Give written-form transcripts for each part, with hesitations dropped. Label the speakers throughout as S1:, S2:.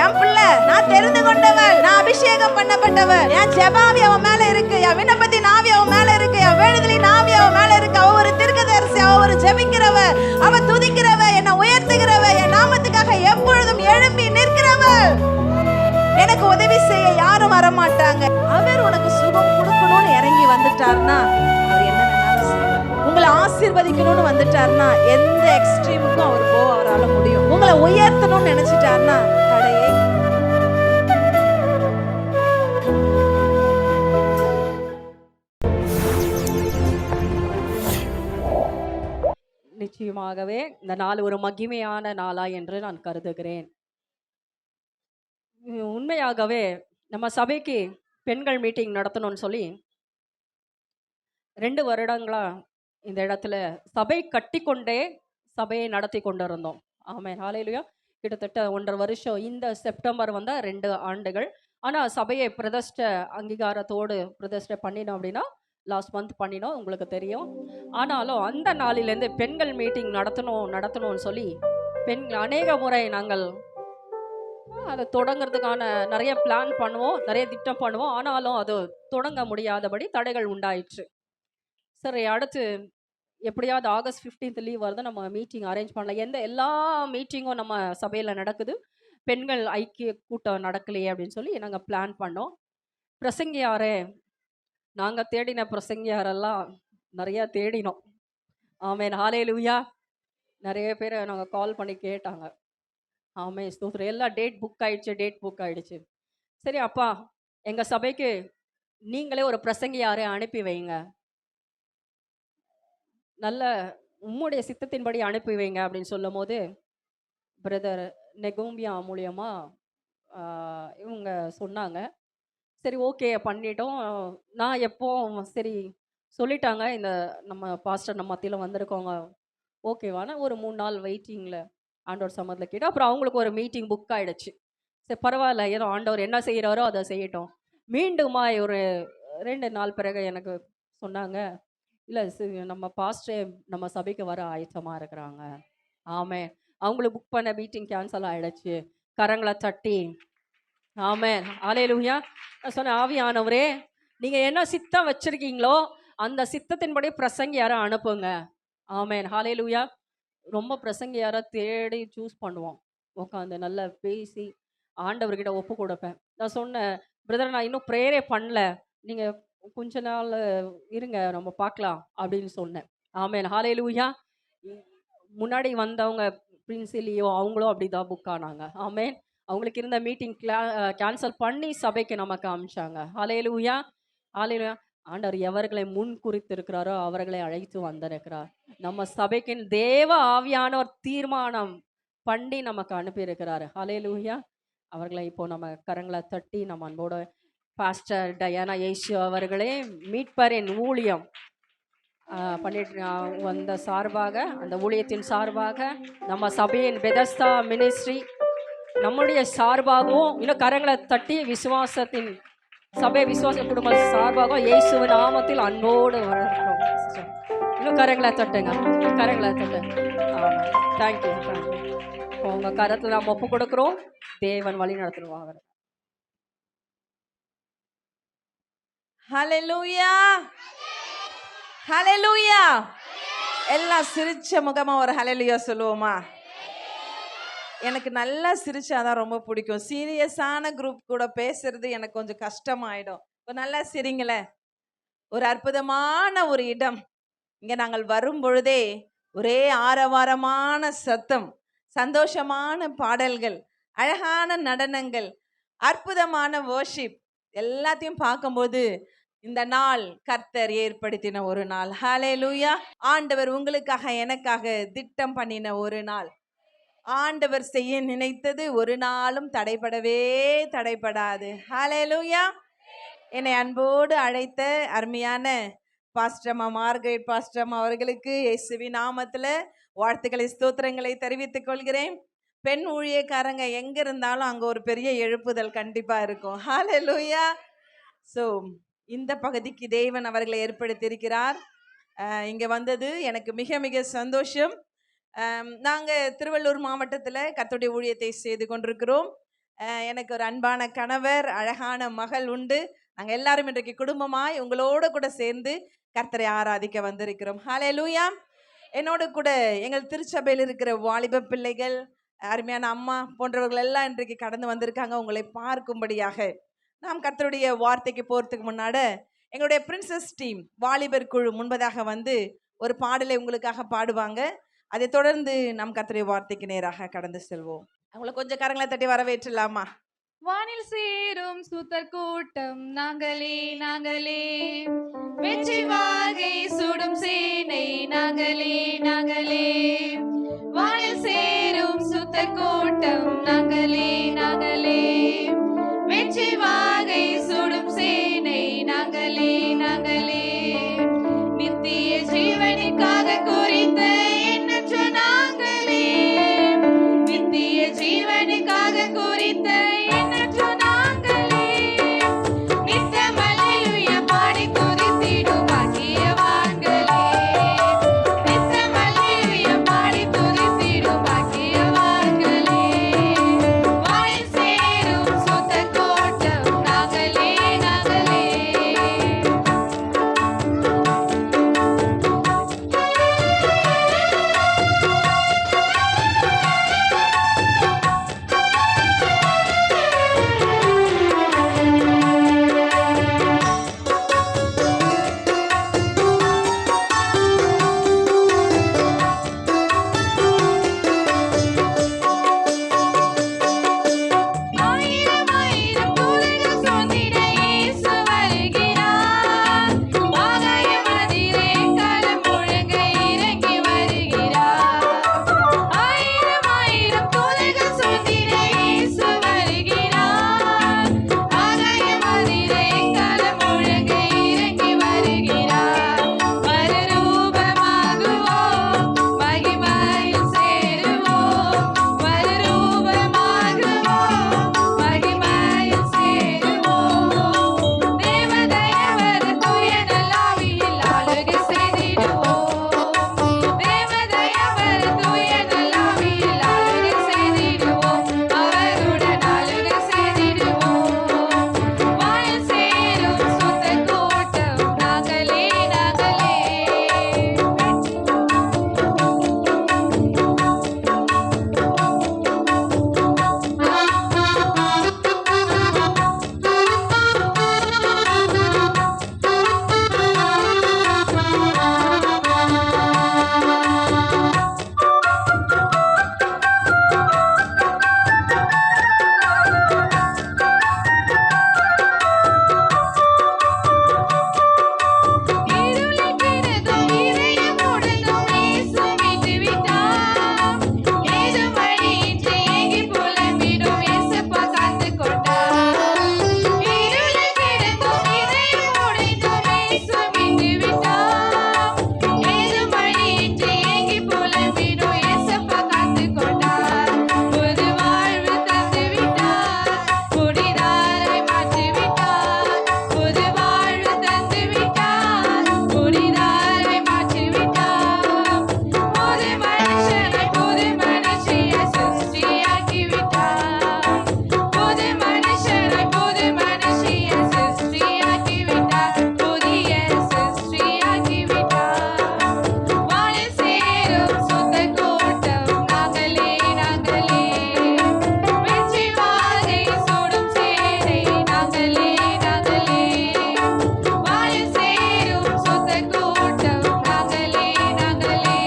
S1: என் பிள்ளை, நான் தெரிந்து கொண்டவள், நான் அபிஷேகம் பண்ணப்பட்டவள். என் ஜெபாவி அவன் மேல இருக்கு, என் விண்ணப்பத்தி நாவி அவன் மேல இருக்கு, என் வேண்டுதலி நாவி அவன் மேல இருக்கு. அவ ஒரு தீர்க்கதரிசி, அவ ஒரு ஜெபிக்கிறவ, அவ துதிக்கிறவ, என்னை உயர்த்துகிறவ, என் நாமத்துக்காக எப்பொழுதும் எழும்பி நிற்கிறவள். எனக்கு உதவி செய்ய யாரும் வரமாட்டாங்க. அவர் உனக்கு சுகம் கொடுக்கணும்னு இறங்கி வந்துட்டார்னா அவர் என்ன வேணாலும் செய்வார். உங்களை ஆசீர்வதிக்கணும்னு வந்துட்டார்னா எந்த எக்ஸ்ட்ரீமுக்கும் அவர் போக அவரால் முடியும். உங்களை உயர்த்தணும்னு நினைச்சிட்டார்னா தடையே.
S2: நிச்சயமாகவே இந்த நாள் ஒரு மகிமையான நாளா என்று நான் கருதுகிறேன். உண்மையாகவே நம்ம சபைக்கு பெண்கள் மீட்டிங் நடத்தணும்னு சொல்லி 2 வருடங்களா இந்த இடத்துல சபை கட்டிக்கொண்டே சபையை நடத்தி கொண்டு இருந்தோம். ஆமென், ஹல்லேலூயா. கிட்டத்தட்ட 1.5 வருஷம். இந்த செப்டம்பர் வந்தால் 2 ஆண்டுகள். ஆனால் சபையை பிரதிஷ்டை அங்கீகாரத்தோடு பிரதிஷ்டை பண்ணினோம் அப்படின்னா லாஸ்ட் மந்த் பண்ணினோம், உங்களுக்கு தெரியும். ஆனாலும் அந்த நாளிலேருந்து பெண்கள் மீட்டிங் நடத்தணும்னு சொல்லி அநேக முறை நாங்கள் அதை தொடங்கிறதுக்கான நிறைய பிளான் பண்ணுவோம், நிறைய திட்டம் பண்ணுவோம். ஆனாலும் அது தொடங்க முடியாதபடி தடைகள் உண்டாயிற்று. சரி, அடுத்து எப்படியாவது ஆகஸ்ட் 15th லீவ் வருது, நம்ம மீட்டிங் அரேஞ்ச் பண்ணலாம். எல்லா மீட்டிங்கும் நம்ம சபையில் நடக்குது, பெண்கள் ஐக்கிய கூட்டம் நடக்கலையே அப்படின்னு சொல்லி நாங்கள் பிளான் பண்ணோம். பிரசங்கியாரே, நாங்கள் தேடின பிரசங்கியாரெல்லாம் நிறையா தேடினோம். ஆமென், ஹல்லேலூயா. நிறைய பேர் நாங்கள் கால் பண்ணி கேட்டாங்க. ஆமே, ஸ்தோத்திரம். எல்லாம் டேட் புக் ஆயிடுச்சு. சரி அப்பா, எங்கள் சபைக்கு நீங்களே ஒரு பிரசங்கியாரை அனுப்பி வைங்க, நல்ல உம்முடைய சித்தத்தின்படி அனுப்பி வைங்க அப்படின்னு சொல்லும் போது பிரதர் நெகோம்பியா மூலியமா இவங்க சொன்னாங்க. சரி, ஓகே பண்ணிட்டோம். நான் எப்போ சரி சொல்லிட்டாங்க, இந்த நம்ம பாஸ்டர் நம்ம மத்தியில் வந்திருக்கோங்க, ஓகேவான ஒரு 3 நாள் வெயிட்டிங்கில் ஆண்டவர் சம்மதில் கேட்டோம். அப்புறம் அவங்களுக்கு ஒரு மீட்டிங் புக் ஆகிடுச்சு. சரி பரவாயில்ல, ஏதோ ஆண்டவர் என்ன செய்கிறாரோ அதை செய்யட்டும். மீண்டுமா ஒரு 2 நாள் பிறகு எனக்கு சொன்னாங்க, இல்லை நம்ம பாஸ்டரே நம்ம சபைக்கு வர ஆயத்தமாக இருக்கிறாங்க. ஆமே, அவங்களுக்கு புக் பண்ண மீட்டிங் கேன்சல் ஆகிடுச்சு. கரங்களை தட்டி ஆமென், ஹல்லேலூயா. நான் சொன்னேன், ஆவியானவரே நீங்கள் என்ன சித்தம் வச்சுருக்கீங்களோ அந்த சித்தத்தின்படி பிரசங்கி யாரை அனுப்புங்க. ஆமென், ஹல்லேலூயா. ரொம்ப பிரசங்கி யாரை தேடி சூஸ் பண்ணுவோம், உட்காந்து நல்லா பேசி ஆண்டவர்கிட்ட ஒப்பு கொடுப்பேன். நான் சொன்னேன், பிரதர் நான் இன்னும் ப்ரேயரே பண்ணல, நீங்கள் கொஞ்ச நாள் இருங்க நம்ம பார்க்கலாம் அப்படின்னு சொன்னேன். ஆமென், ஹல்லேலூயா. முன்னாடி வந்தவங்க பிரின்சிலியோ அவங்களும் அப்படி தான் புக் ஆனாங்க. ஆமென், அவங்களுக்கு இருந்த மீட்டிங் கேன்சல் பண்ணி சபைக்கு நமக்கு அமிச்சாங்க. ஹல்லேலூயா, ஹல்லேலூயா. ஆண்டவர் எவர்களை முன் குறித்து இருக்கிறாரோ அவர்களை அழைத்து வந்திருக்கிறார். நம்ம சபைக்கு தேவ ஆவியானவர் தீர்மானம் பண்ணி நமக்கு அனுப்பியிருக்கிறாரு. ஹல்லேலூயா. அவர்களை இப்போ நம்ம கரங்களை தட்டி நம்ம அன்போட பாஸ்டர் டயானா இயேசு அவர்களே மீட்பரின் ஊழியம் பண்ணிட்டு வந்த சார்பாக, அந்த ஊழியத்தின் சார்பாக, நம்ம சபையின் பெதஸ்தா மினிஸ்ட்ரி நம்முடைய சார்பாகவும், இன்னும் கரங்களை தட்டி விசுவாசத்தின் சபை விசுவாச குடும்ப சார்பாகவும் இயேசுவின் நாமத்தில் அன்போடு வளர்க்கிறோம். இன்னும் கரங்களை தட்டுங்க, கரங்களை தட்டு. Thank you, thank you. உங்கள் கரத்தில் நாம் ஒப்பு கொடுக்குறோம், தேவன் வழி நடத்துவாங்க.
S1: ஹல்லேலூயா, ஹல்லேலூயா. எல்லாம் சிரிச்ச முகமா ஒரு ஹல்லேலூயா சொல்லுவோமா? எனக்கு நல்லா சிரிச்சாதான் ரொம்ப பிடிக்கும். சீரியஸான குரூப் கூட பேசுறது எனக்கு கொஞ்சம் கஷ்டமாயிடும். இப்போ நல்லா சிரிங்களே. ஒரு அற்புதமான ஒரு இடம். இங்கே நாங்கள் வரும் பொழுதே ஒரே ஆரவாரமான சத்தம், சந்தோஷமான பாடல்கள், அழகான நடனங்கள், அற்புதமான வர்ஷிப் எல்லாத்தையும் பார்க்கும்போது இந்த நாள் கர்த்தர் ஏற்படுத்தின ஒரு நாள். ஹல்லேலூயா. ஆண்டவர் உங்களுக்காக எனக்காக திட்டம் பண்ணின ஒரு நாள். ஆண்டவர் செய்ய நினைத்தது ஒரு நாளும் தடைபடாது. ஹல்லேலூயா. என்னை அன்போடு அழைத்த அருமையான பாஸ்டர்மா மார்கரெட் பாஸ்டர்மா அவர்களுக்கு இயேசுவின் நாமத்தில் வாழ்த்துக்களை ஸ்தோத்திரங்களை தெரிவித்துக் கொள்கிறேன். பெண் ஊழியக்காரங்க எங்க இருந்தாலும் அங்கே ஒரு பெரிய எழுப்புதல் கண்டிப்பாக இருக்கும். ஹல்லேலூயா. ஸோ இந்த பகுதிக்கு தேவன் அவர்களை ஏற்படுத்தியிருக்கிறார். இங்கே வந்தது எனக்கு மிக மிக சந்தோஷம். நாங்கள் திருவள்ளூர் மாவட்டத்தில் கர்த்தருடைய ஊழியத்தை செய்து கொண்டிருக்கிறோம். எனக்கு ஒரு அன்பான கணவர், அழகான மகள் உண்டு. நாங்கள் எல்லாரும் இன்றைக்கு குடும்பமாய் உங்களோட கூட சேர்ந்து கர்த்தரை ஆராதிக்க வந்திருக்கிறோம். ஹல்லேலூயா. என்னோட கூட எங்கள் திருச்சபையில் இருக்கிற வாலிப பிள்ளைகள், அருமையான அம்மா போன்றவர்கள் எல்லாம் இன்றைக்கு கடந்து வந்திருக்காங்க உங்களை பார்க்கும்படியாக. நாம் கர்த்தருடைய வார்த்தைக்கு போகிறதுக்கு முன்னாட எங்களுடைய பிரின்சஸ் டீம் வாலிபர் குழு முன்பதாக வந்து ஒரு பாடலை உங்களுக்காக பாடுவாங்க. அதை தொடர்ந்து நாம் கர்த்தருடைய வார்த்தைக்கு நேராக கடந்து செல்வோம். அவங்களை கொஞ்சம் கரங்களை தட்டி வரவேற்றலாமா?
S3: வானில் சேரும் சுத்தர் கூட்டம் நாங்களே நாங்களே, வெற்றி வாகை சுடும் சேனை நாங்களே நாங்களே. வானில் சேரும் சுத்தர் கூட்டம் நாங்களே நாங்களே, வெற்றி வாகை சுடும் சேனை நாங்களே நாங்களே. நித்திய ஜீவனுக்காக குறித்த எண்ணற்ற நாங்களே, நித்திய ஜீவனுக்காக குறித்த எண்ணற்ற நாங்களே. நித்தம் அல்லேலூயா பாடி துதித்திடும் பாக்கியவான்களே, நித்தம் அல்லேலூயா பாடி துதித்திடும் பாக்கியவான்களே. வானில் சேரும் சுத்தர் கூட்டம் நாங்களே நாங்களே. ஆயிரம் ஆயிரம் தூதர்கள் சொந்திட இயேசு வருகிறார். ஆகாயம் அதிரே களம் முழங்க இறங்கி வருகிறார். ஆயிரம் ஆயிரம் தூதர்கள் சொந்திட இயேசு வருகிறார். ஆகாயம் அதிரே களம் முழங்க இறங்கி வருகிறார். மறுரூபமாகுவோம், மகிமையில் சேருவோம். மறுரூபமாகுவோம், மகிமையில் சேருவோம். தேவதயவர் தூய நல்லாவியில் ஆளுகை செய்திடுவோம். தேவதயவர் தூய நல்லாவியில் ஆளுகை செய்திடுவோம். அவருடன் ஆளுகை செய்திடுவோம். வானில் சேரும் சுத்தர் கூட்டம் நாங்களே நாங்களே. இருளில் கிடந்தும் இதயம் உடைந்தும் இயேசு மீட்டுவிட்டார். ஏதும் வழியின்றி ஏங்கி புலம்பிடும் இயேசுப்பா காத்துக் கொண்டார். இருளில் கிடந்தும் இதயம் உடைந்தும் இயேசு மீட்டுவிட்டார். ஏதும் வழியின்றி ஏங்கி புலம்பிடும் இயேசுப்பா காத்துக் கொண்டார். புது வாழ்வு தந்துவிட்டார், புதிதாய் மாற்றிவிட்டார். புது வாழ்வு தந்துவிட்டார், புதிதாய் மாற்றிவிட்டார். புது மனுஷனை புது மனுஷியை சிருஷ்டியாக்கிவிட்டார். புது மனுஷனை புது மனுஷியை சிருஷ்டியாக்கிவிட்டார். புதிய சிருஷ்டியாக்கிவிட்டார். வானில் சேரும் சுத்தர் கூட்டம் நாங்களே நாங்களே, வெற்றி வாகை சுடும் சேனை நாங்களே நாங்களே. வானில் சேரும் சுத்தர் கூட்டம் நாங்களே நாங்களே,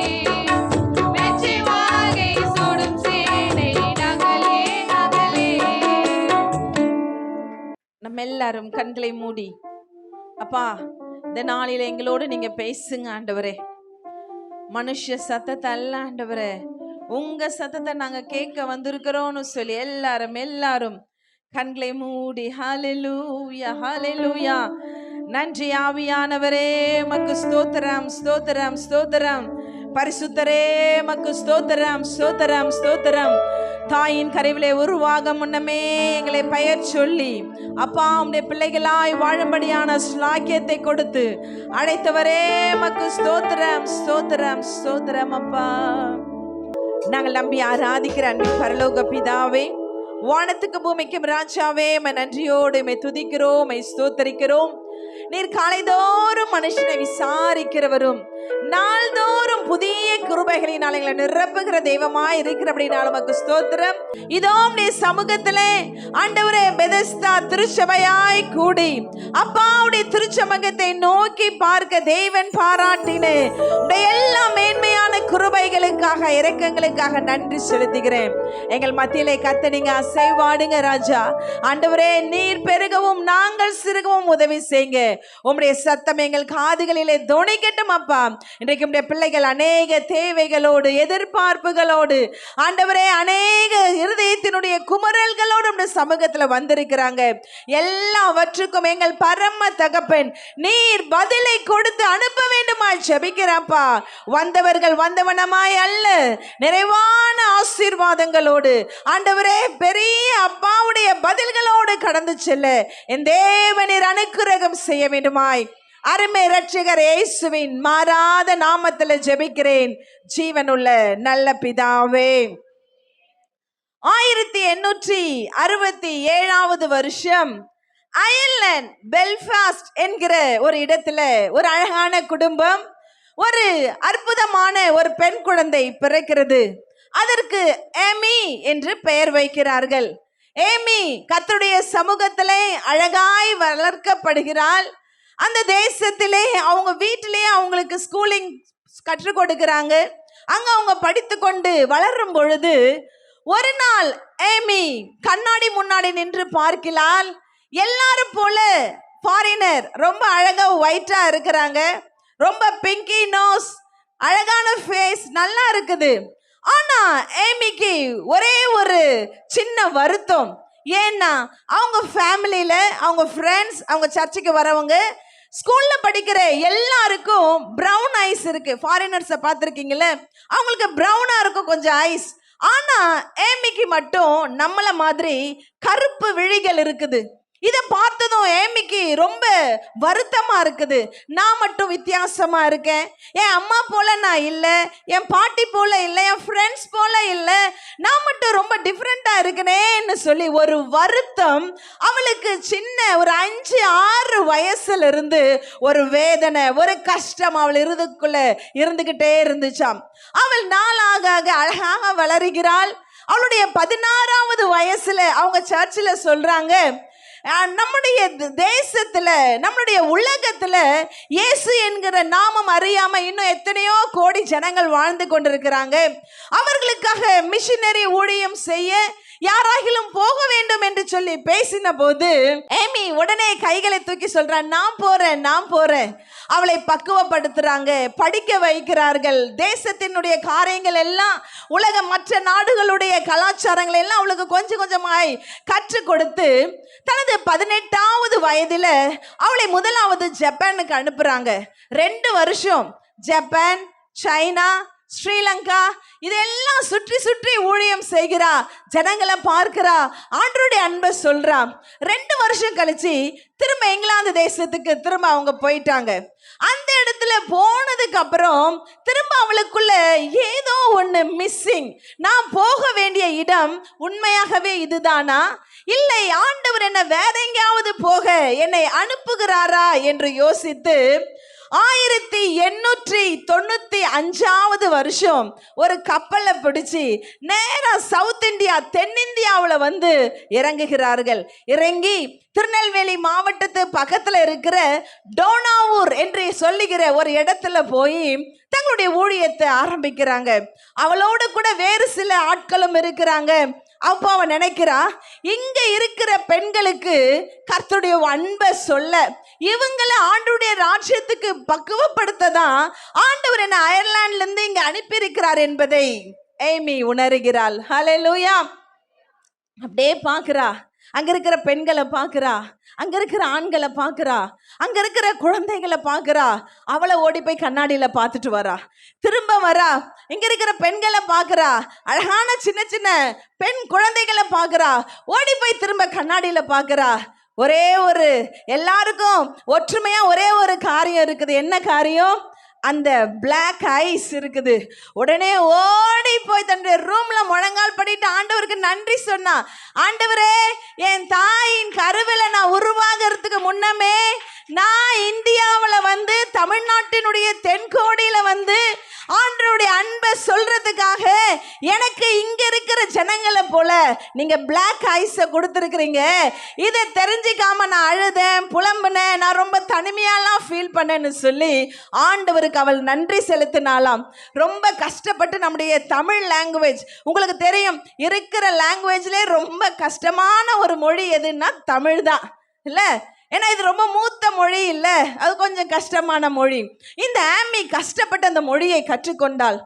S3: வெற்றி வாகை சுடும் சேனை நாங்களே நாங்களே.
S1: நம்ம எல்லாரும் கண்களை மூடி, அப்பா இந்த நாளில எங்களோடு நீங்க பேசுங்க ஆண்டவரே. மனுஷ சத்தத்தை அல்ல ஆண்டவரே, உங்க சத்தத்தை நாங்க கேட்க வந்திருக்கிறோம்னு சொல்லி எல்லாரும் கண்களை மூடி ஹல்லேலூயா ஹல்லேலூயா. நன்றி ஆவியானவரே, மக்கு ஸ்தோத்திரம் ஸ்தோத்திரம் ஸ்தோத்திரம். பரிசுத்தரே மக்கு ஸ்தோத்திரம் ஸ்தோத்திரம் ஸ்தோத்திரம். தாயின் கருவிலே உருவாக முன்னமே எங்களை பெயர் சொல்லி அப்பா உம்முடைய பிள்ளைகளாய் வாழும்படியான ஸ்லாக்கியத்தை கொடுத்து அழைத்தவரே மக்கு ஸ்தோத்திரம் ஸ்தோத்திரம் ஸ்தோத்திரம். அப்பா நாங்கள் நம்பி ஆராதிக்கிற அன்பின் பரலோக பிதாவே, வானத்துக்கு பூமிக்கும் ராஜாவே, உம்மை நன்றியோடு உம்மை துதிக்கிறோம், உம்மை ஸ்தோத்தரிக்கிறோம். நீர் காலைதோறும் மனுஷனை விசாரிக்கிறவரும் நாள்தோறும் புதிய கிருபைகளினால் எங்களை நிரப்புகிற தெய்வமாய் இருக்கிறபடினால உமக்கு ஸ்தோத்திரம். இதோ உம்முடைய சமூகத்திலே ஆண்டவரே பெதஸ்தா திருச்சபையாய் கூடி அப்பாவுடைய திருச்சமூகத்தை நோக்கி பார்க்க தேவன் பாராட்டினே உம்முடைய எல்லா மேன்மையான கிருபைகளுக்காக இரக்கங்களுக்காக நன்றி செலுத்துகிறேன். எங்கள் மத்தியிலே கர்த்தர் நீங்க அசைவாடுங்க ராஜா. ஆண்டவரே நீர் பெருகவும் நாங்கள் சிறுகவும் உதவி செய்யுங்க. உம்முடைய சத்தம் எங்கள் காதுகளிலே தொனிக்கட்டும் அப்பா. இன்றைக்கு உம்முடைய பிள்ளைகள் அநேக தேவைகளோடு எதிர்பார்ப்புகளோடு ஆண்டவரே அநேக இருதயத்தினுடைய குமரல்களோடு உம்முடைய சமூகத்துல வந்திருக்கிறாங்க. எல்லாவற்றுக்கும் எங்கள் பரம தகப்பன் நீர் பதிலை கொடுத்து அனுப்ப வேண்டுமாய் ஜெபிக்கிறப்பா. வந்தவர்கள் வந்தவனமாய் அல்ல, நிறைவான ஆசீர்வாதங்களோடு ஆண்டவரே பெரிய அப்பாவுடைய பதில்களோடு கடந்து செல்ல என் தேவனீர் அனுக்கிரகம் செய்ய வேண்டுமாய் அருமை இரட்சகர் இயேசுவின் மாறாத நாமத்தில் ஜெபிக்கிறேன் ஜீவனுள்ள நல்ல பிதாவே. 1867 வருஷம் அயர்லாந்து பெல்ஃபாஸ்ட் என்கிற ஒரு இடத்துல ஒரு அழகான குடும்பம், ஒரு அற்புதமான ஒரு பெண் குழந்தை பிறக்கிறது. அதற்கு ஏமி என்று பெயர் வைக்கிறார்கள். ஏமி கர்த்தருடைய சமூகத்திலே அழகாய் வளர்க்கப்படுகிறாள். அந்த தேசத்திலே அவங்க வீட்டிலே அவங்களுக்கு ஸ்கூலிங் கற்றுக் கொடுக்கிறாங்க. அங்க அவங்க படித்து கொண்டு வளரும் பொழுது ஒரு நாள் ஏமி கண்ணாடி முன்னாடி நின்று பார்க்கிறாள். எல்லாரும் போல ஃபாரினர் ரொம்ப அழகா ஒயிட்டா இருக்கிறாங்க, ரொம்ப பிங்கி நோஸ், அழகான ஃபேஸ், நல்லா இருக்குது. ஆனா ஏமிக்கு ஒரே ஒரு சின்ன வருத்தம். ஏன்னா அவங்க ஃபேமிலியில அவங்க ஃப்ரெண்ட்ஸ், அவங்க சர்ச்சுக்கு வரவங்க, ஸ்கூல்ல படிக்கிற எல்லாருக்கும் பிரவுன் ஐஸ் இருக்கு. ஃபாரினர்ஸை பார்த்துருக்கீங்களே, அவங்களுக்கு பிரவுனா இருக்கும் கொஞ்சம் ஐஸ். ஆனா ஏமிக்கு மட்டும் நம்மள மாதிரி கருப்பு விழிகள் இருக்குது. இதை பார்த்ததும் ஏமிக்கு ரொம்ப வருத்தமா இருக்குது. நான் மட்டும் வித்தியாசமா இருக்கேன், என் அம்மா போல நான் இல்லை, என் பாட்டி போல இல்லை, என் ஃப்ரெண்ட்ஸ் போல இல்லை, நான் மட்டும் ரொம்ப டிஃப்ரெண்டா இருக்கனேன்னு சொல்லி ஒரு வருத்தம் அவளுக்கு சின்ன ஒரு 5-6 வயசுல இருந்து ஒரு வேதனை, ஒரு கஷ்டம் அவள் இருதுக்குள்ள இருந்துகிட்டே இருந்துச்சாம். அவள் நாளாக அழகாக வளருகிறாள். அவளுடைய 16வது வயசுல அவங்க சர்ச்சில் சொல்றாங்க, நம்முடைய தேசத்துல நம்முடைய உலகத்துல இயேசு என்கிற நாமம் அறியாம இன்னும் எத்தனையோ கோடி ஜனங்கள் வாழ்ந்து கொண்டிருக்கிறாங்க. அவர்களுக்காக மிஷனரி ஊழியம் செய்ய யாராகிலும் போக வேண்டும் என்று சொல்லி பேசின போது ஏமி உடனே கைகளை தூக்கி சொல்றான், நான் போறேன் நான் போறேன். அவளை பக்குவப்படுத்துறாங்க, படிக்க வைக்கிறார்கள். தேசத்தினுடைய காரியங்கள் எல்லாம், உலக மற்ற நாடுகளுடைய கலாச்சாரங்கள் எல்லாம் அவளுக்கு கொஞ்சம் கொஞ்சமாய் கற்றுக் கொடுத்து தனது 18வது வயதில் அவளை முதலாவது ஜப்பானுக்கு அனுப்புறாங்க. 2 வருஷம் ஜப்பான், சைனா, ஸ்ரீலங்கா இதெல்லாம் சுற்றி சுற்றி ஊழியம் செய்கிறா, ஜனங்களை பார்க்கிறா, ஆண்டவருடைய அன்பை சொல்றா. 2 வருஷம் கழிச்சு திரும்ப இங்கிலாந்து தேசத்துக்கு திரும்ப அவங்க போயிட்டாங்க. அந்த இடத்துல போனதுக்கு அப்புறம் திரும்ப அவளுக்குள்ள ஏதோ ஒன்று மிஸ்ஸிங். நான் போக வேண்டிய இடம் உண்மையாகவே இதுதானா, இல்லை ஆண்டவர் என்ன வேற எங்கேயாவது போக என்னை அனுப்புகிறாரா என்று யோசித்து 1895 வருஷம் ஒரு கப்பலை பிடிச்சு நேரா சவுத் இந்தியா, தென்னிந்தியாவில் வந்து இறங்குகிறார்கள். இறங்கி திருநெல்வேலி மாவட்டத்து பக்கத்தில் இருக்கிற டோனாவூர் என்று சொல்லுகிற ஒரு இடத்துல போய் தங்களுடைய ஊழியத்தை ஆரம்பிக்கிறாங்க. அவளோடு கூட வேறு சில ஆட்களும் இருக்கிறாங்க. அப்போ அவன் நினைக்கிறா, இங்க இருக்கிற பெண்களுக்கு கர்த்தருடைய அன்பை சொல்ல, இவங்களை ஆண்டவருடைய ராஜ்யத்துக்கு பக்குவப்படுத்ததான் ஆண்டவர் என்ன அயர்லாந்துல இருந்து இங்க அனுப்பியிருக்கிறார் என்பதை ஏமி உணர்கிறாள். ஹல்லேலூயா. அப்படியே பார்க்கிறா, அங்க இருக்கிற பெண்களை பார்க்கிறா, அங்க இருக்கிற ஆண்களை பார்க்கிறா, அங்க இருக்கிற குழந்தைகளை பார்க்கிறா. அவளை ஓடி போய் கண்ணாடியில பார்த்துட்டு வரா. திரும்ப வரா, இங்க இருக்கிற பெண்களை பார்க்கிறா, அழகான சின்ன சின்ன பெண் குழந்தைகளை பார்க்கிறா. ஓடி போய் திரும்ப கண்ணாடியில பார்க்கிறா. ஒரே ஒரு எல்லாருக்கும் ஒற்றுமையா ஒரே ஒரு காரியம் இருக்குது. என்ன காரியம்? அந்த பிளாக் ஐஸ் இருக்குது. உடனே ஓடி போய் தன்னுடைய ரூம்ல முழங்கால் படிட்டு ஆண்டவருக்கு நன்றி சொன்னா. ஆண்டவரே, என் தாயின் கருவில நான் உருவாகிறதுக்கு முன்னமே நான் இந்தியாவில் வந்து தமிழ்நாட்டினுடைய தென்கோடியில வந்து ஆண்டவருடைய அன்பை சொல்றதுக்காக எனக்கு இங்க இருக்கிற ஜனங்களை போல நீங்க பிளாக் ஐஸை கொடுத்துருக்கிறீங்க. இதை தெரிஞ்சிக்காம நான் அழுதேன், புலம்புனேன், நான் ரொம்ப தனிமையாலாம் ஃபீல் பண்ணேன்னு சொல்லி ஆண்டவருக்கு அவள் நன்றி செலுத்தினாலாம். ரொம்ப கஷ்டப்பட்டு நம்முடைய தமிழ் லாங்குவேஜ், உங்களுக்கு தெரியும் இருக்கிற லாங்குவேஜ்லேயே ரொம்ப கஷ்டமான ஒரு மொழி எதுன்னா தமிழ் தான் இல்லை? ஏன்னா இது ரொம்ப மூத்த மொழி இல்லை, அது கொஞ்சம் கஷ்டமான மொழி. இந்த ஆமி கஷ்டப்பட்டு அந்த மொழியை கற்றுக்கொண்டாள்.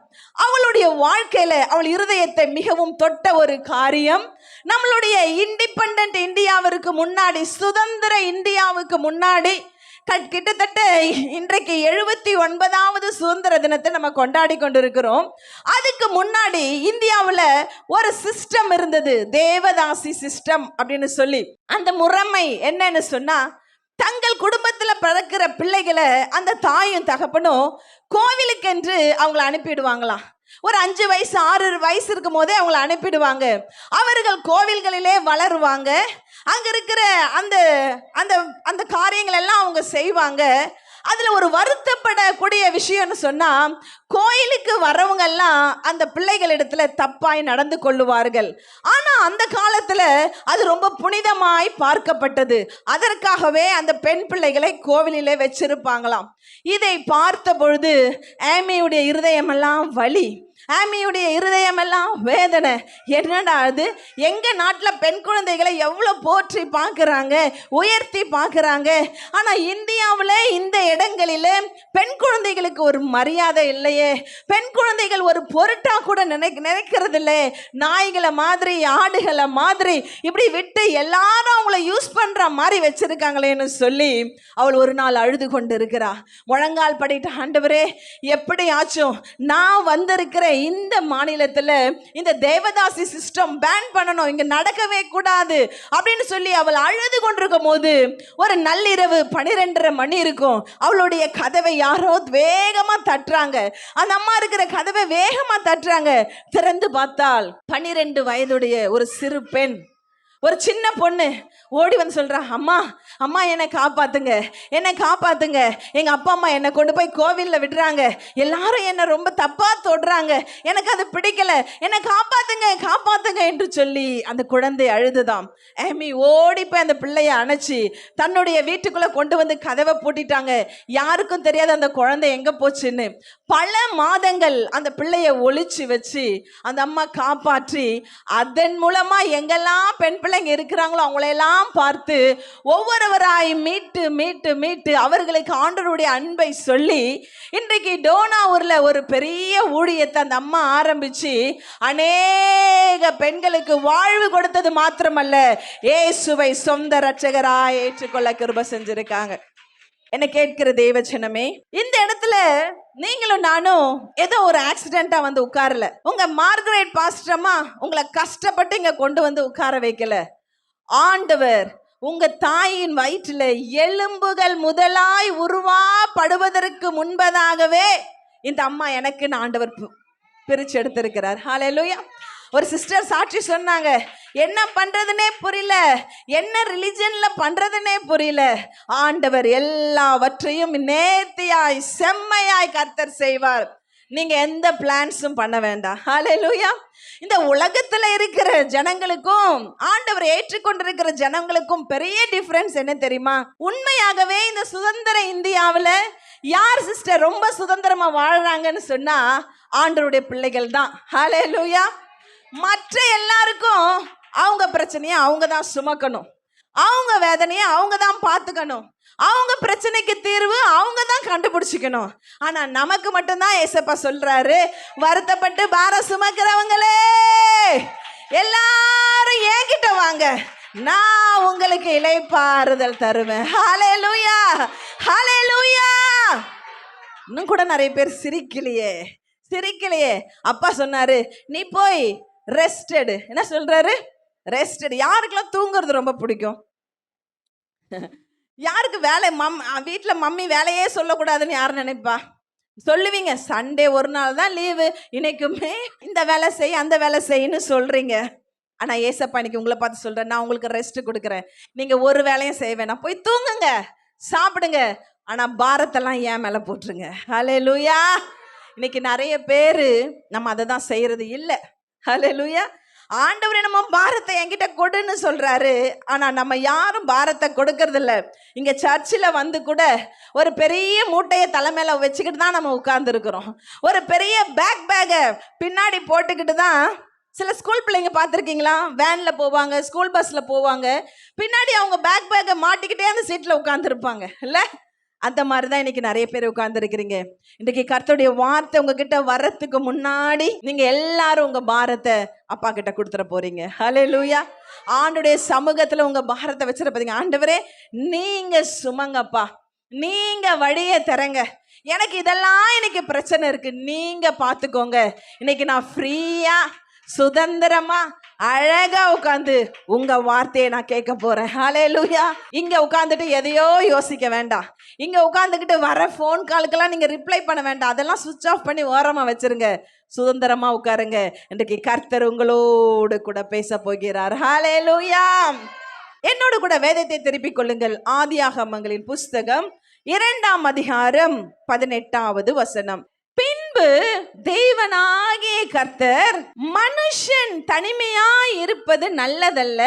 S1: அவளுடைய வாழ்க்கையில அவள் இருதயத்தை மிகவும் தொட்ட ஒரு காரியம், நம்மளுடைய இண்டிபெண்டன்ட் இந்தியாவிற்கு முன்னாடி, சுதந்திர இந்தியாவுக்கு முன்னாடி கிட்டத்தட்ட இன்றைக்கு 79வது சுதந்திர தினத்தை நம்ம கொண்டாடி கொண்டிருக்கிறோம். அதுக்கு முன்னாடி இந்தியாவில் ஒரு சிஸ்டம் இருந்தது, தேவதாசி சிஸ்டம் அப்படின்னு சொல்லி. அந்த முறைமை என்னன்னு சொன்னா, தங்கள் குடும்பத்தில் பிறக்கிற பிள்ளைகளை அந்த தாயும் தகப்பனும் கோவிலுக்கென்று அவங்கள அனுப்பிடுவாங்களாம். ஒரு 5 வயசு 6 வயசு இருக்கும் போதே அவங்கள அனுப்பிடுவாங்க. அவர்கள் கோவில்களிலே வளருவாங்க. அங்க இருக்கிற அந்த அந்த அந்த காரியங்கள் எல்லாம் அவங்க செய்வாங்க. அதுல ஒரு வருத்தப்படக்கூடிய விஷயம்னு சொன்னா, கோயிலுக்கு வரவங்க எல்லாம் அந்த பிள்ளைகளிடத்துல தப்பாய் நடந்து கொள்ளுவார்கள். ஆனா அந்த காலத்துல அது ரொம்ப புனிதமாய் பார்க்கப்பட்டது. அதற்காகவே அந்த பெண் பிள்ளைகளை கோவிலிலே வச்சிருப்பாங்களாம். இதை பார்த்த பொழுது ஆமியுடைய இருதயமெல்லாம் வலி, ஆமியுடைய இருதயமெல்லாம் வேதனை. என்னடா அது, எங்க நாட்டில் பெண் குழந்தைகளை எவ்வளோ போற்றி பார்க்குறாங்க, உயர்த்தி பார்க்குறாங்க. ஆனால் இந்தியாவில் இந்த இடங்களில் பெண் குழந்தைகளுக்கு ஒரு மரியாதை இல்லையே, பெண் குழந்தைகள் ஒரு பொருட்டா கூட நினைக்கிறது இல்லை. நாய்களை மாதிரி, ஆடுகளை மாதிரி இப்படி விட்டு எல்லாரும் அவங்கள யூஸ் பண்ணுற மாதிரி வச்சிருக்காங்களேன்னு சொல்லி அவள் ஒரு நாள் அழுது கொண்டு இருக்கிறா. முழங்கால் படிட்டு, ஆண்டவரே, எப்படி ஆச்சும் நான் வந்திருக்கிற இந்த மாநிலத்தில் இந்த தேவதாசி சிஸ்டம் பேன் பண்ணணும், இங்க நடக்கவே கூடாது அப்படின்னு சொல்லி அவள் அழுது கொண்டிருக்கும் போது ஒரு நள்ளிரவு 12:30 மணி இருக்கும். அவளுடைய கதவை யாரோ வேகமா தட்டுறாங்க. அந்த அம்மா இருக்கிற கதவை வேகமா தட்டுறாங்க. திறந்து பார்த்தால் 12 வயதுடைய ஒரு சிறு பெண், ஒரு சின்ன பொண்ணு ஓடி வந்து சொல்றா, அம்மா அம்மா என்னை காப்பாத்துங்க, என்னை காப்பாத்துங்க, எங்க அப்பா அம்மா என்னை கொண்டு போய் கோவிலில் விடுறாங்க, எல்லாரும் என்னை ரொம்ப தப்பா தொடுறாங்க, எனக்கு அது பிடிக்கல, என்னை காப்பாத்துங்க காப்பாத்துங்க என்று சொல்லி அந்த குழந்தை அழுதுதாம். ஆமி ஓடி போய் அந்த பிள்ளைய அணைச்சி தன்னுடைய வீட்டுக்குள்ள கொண்டு வந்து கதவை பூட்டிட்டாங்க. யாருக்கும் தெரியாது அந்த குழந்தை எங்க போச்சுன்னு. பல மாதங்கள் அந்த பிள்ளைய ஒளிச்சு வச்சு அந்த அம்மா காப்பாற்றி, அதன் மூலமா எங்கெல்லாம் பெண் பிள்ளைங்க இருக்கிறாங்களோ அவங்களையெல்லாம் பார்த்து ஒவ்வொருவராய் மீட்டு மீட்டு மீட்டு அவர்களுக்கு ஆண்டவருடைய அன்பை சொல்லி இன்றைக்கு டோனாவூர்ல ஒரு பெரிய ஊழியத்தை அந்த அம்மா ஆரம்பிச்சு அநேக பெண்களுக்கு வாழ்வு கொடுத்தது மாத்திரமல்ல, இயேசுவை சொந்த இரட்சகராய் ஏற்றுக்கொள்ள கிருபை செஞ்சிருக்காங்க. என்ன கேட்கிற தேவஜனமே, இந்த இடத்துல நீங்களும் நானும் ஏதோ ஒரு ஆக்சிடென்ட்டா வந்து உட்காரல. உங்க மார்கரெட் பாஸ்டரம்மா உங்களை கஷ்டப்பட்டு இங்க கொண்டு வந்து உட்கார வைக்கல. ஆண்டவர் உங்க தாயின் வயிற்றுல எலும்புகள் முதலாய் உருவாப்படுவதற்கு முன்பதாகவே இந்த அம்மா எனக்கு ஆண்டவர் பிரிச்சு எடுத்திருக்கிறார். ஹல்லேலூயா. ஒரு சிஸ்டர் சாட்சி சொன்னாங்க, என்ன பண்றதுனே புரியல, என்ன ரிலிஜன்ல பண்றதுனே புரியல, ஆண்டவர் எல்லாவற்றையும் நேர்த்தியாய் செம்மையாய் கர்த்தர் செய்வார், நீங்க எந்த பிளான்ஸும் பண்ண வேண்டாம். ஹல்லேலூயா. இந்த உலகத்துல இருக்கிற ஜனங்களுக்கும் ஆண்டவர் ஏற்றுக்கொண்டிருக்கிற ஜனங்களுக்கும் பெரிய டிஃபரன்ஸ் என்ன தெரியுமா? உண்மையாகவே இந்த சுதந்திர இந்தியாவில் யார் சிஸ்டர் ரொம்ப சுதந்திரமா வாழ்றாங்கன்னு சொன்னா ஆண்டவருடைய பிள்ளைகள் தான். ஹல்லேலூயா. மற்ற எல்லாருக்கும் அவங்க பிரச்சனையை அவங்க தான் சுமக்கணும், அவங்க வேதனையை அவங்க தான் பார்த்துக்கணும், அவங்க பிரச்சனைக்கு தீர்வு அவங்க தான் கண்டுபிடிச்சிக்கணும். ஆனா நமக்கு மட்டும்தான் ஏசப்பா சொல்றாரு, வருத்தப்பட்டு பாரம் சுமக்கிறவங்களே எல்லாரும் என்கிட்ட வாங்க, நான் உங்களுக்கு இளைப்பாறுதல் தருவேன். ஹல்லேலூயா, ஹல்லேலூயா. இன்னும் கூட நிறைய பேர் சிரிக்கலையே. அப்பா சொன்னாரு, நீ போய் ரெஸ்டடு. என்ன சொல்றாரு? ரெஸ்டடு. யாருக்கெல்லாம் தூங்குறது ரொம்ப பிடிக்கும்? யாருக்கு வேலை வீட்டில் மம்மி வேலையே சொல்லக்கூடாதுன்னு யார் நினைப்பா? சொல்லுவீங்க, சண்டே ஒரு நாள் தான் லீவு, இன்னைக்குமே இந்த வேலை செய் அந்த வேலை செய்யன்னு சொல்றீங்க. ஆனா ஏசப்பா இன்னைக்கு உங்களை பார்த்து சொல்றேன், நான் உங்களுக்கு ரெஸ்ட் கொடுக்குறேன். நீங்க ஒரு வேலையும் செய்ய வேணாம், போய் தூங்குங்க, சாப்பிடுங்க, ஆனா பாரத்தெல்லாம் ஏன் மேல போட்டுருங்க. ஹல்லேலூயா. இன்னைக்கு நிறைய பேரு நம்ம அதை தான் செய்யறது இல்லை. ஹல்லேலூயா. ஆண்டவர் நம்ம பாரத்தை என்கிட்ட கொடுன்னு சொல்றாரு, ஆனா நம்ம யாரும் பாரத்தை கொடுக்கறது இல்ல. இங்க சர்ச்சில் வந்து கூட ஒரு பெரிய மூட்டையை தலைமையில வச்சுக்கிட்டு தான் நம்ம உட்கார்ந்து இருக்கிறோம். ஒரு பெரிய பேக்கை பின்னாடி போட்டுக்கிட்டு தான். சில ஸ்கூல் பிள்ளைங்க பார்த்துருக்கீங்களா? வேன்ல போவாங்க, ஸ்கூல் பஸ்ல போவாங்க, பின்னாடி அவங்க பேக்கை மாட்டிக்கிட்டே அந்த சீட்ல உட்கார்ந்துருப்பாங்க இல்ல? அந்த மாதிரி தான் இன்னைக்கு நிறைய பேர் உட்கார்ந்துருக்கிறீங்க. இன்னைக்கு கர்த்தருடைய வார்த்தை உங்ககிட்ட வர்றதுக்கு முன்னாடி நீங்க எல்லாரும் உங்க பாரத்தை அப்பா கிட்ட கொடுத்துட போறீங்க. ஹல்லேலூயா. ஆண்டுடைய சமூகத்துல உங்க பாரத்தை வச்சிட போறீங்க. ஆண்டவரே நீங்க சுமங்கப்பா, நீங்க வழியை தரங்க, எனக்கு இதெல்லாம் இன்னைக்கு பிரச்சனை இருக்கு, நீங்க பாத்துக்கோங்க. இன்னைக்கு நான் ஃப்ரீயா சுதந்திரமா அழகா உட்காந்து உங்க வார்த்தையை நான் கேட்க போறேன். ஹல்லேலூயா. இங்க உட்காந்துட்டு எதையோ யோசிக்க வேண்டாம். இங்க உட்காந்துக்கிட்டு வர போன் காலுக்கெல்லாம் நீங்க ரிப்ளை பண்ண வேண்டாம். அதெல்லாம் சுவிட்ச் ஆஃப் பண்ணி ஓரமா வச்சிருங்க. சுதந்திரமா உட்காருங்க. இன்றைக்கு கர்த்தர் உங்களோடு கூட பேச போகிறார். ஹல்லேலூயா. என்னோடு கூட வேதத்தை திருப்பிக் கொள்ளுங்கள். ஆதியாகமங்களின் புஸ்தகம் 2ஆம் அதிகாரம் 18வது வசனம். பின்பு தேவனாகிய கர்த்தர், மனுஷன் தனிமையாய் இருப்பது நல்லதல்ல,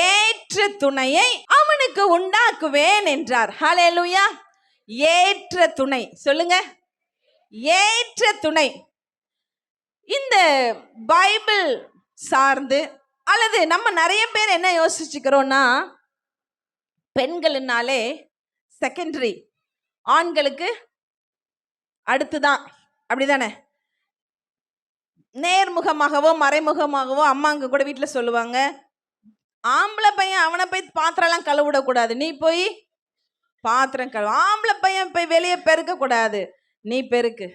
S1: ஏற்ற துணையை அவனுக்கு உண்டாக்குவேன் என்றார். ஹல்லேலூயா. ஏற்ற துணை சொல்லுங்க, ஏற்ற துணை. இந்த பைபிள் சார்ந்து அல்லது நம்ம நிறைய பேர் என்ன யோசிச்சுக்கிறோம்னா, பெண்களினாலே செகண்டரி, ஆண்களுக்கு அடுத்துதான், அப்படிதானே? நேர்முகமாகவோ மறைமுகமாகவோ அம்மாங்க கூட வீட்டில் சொல்லுவாங்க, ஆம்பளை பையன் அவனை போய் பாத்திரம்லாம் கழுவிடக்கூடாது, நீ போய் பாத்திரம் கழுவு. ஆம்பளை பையன் போய் வெளியே பெருக்க கூடாது, நீ பெருக்கு.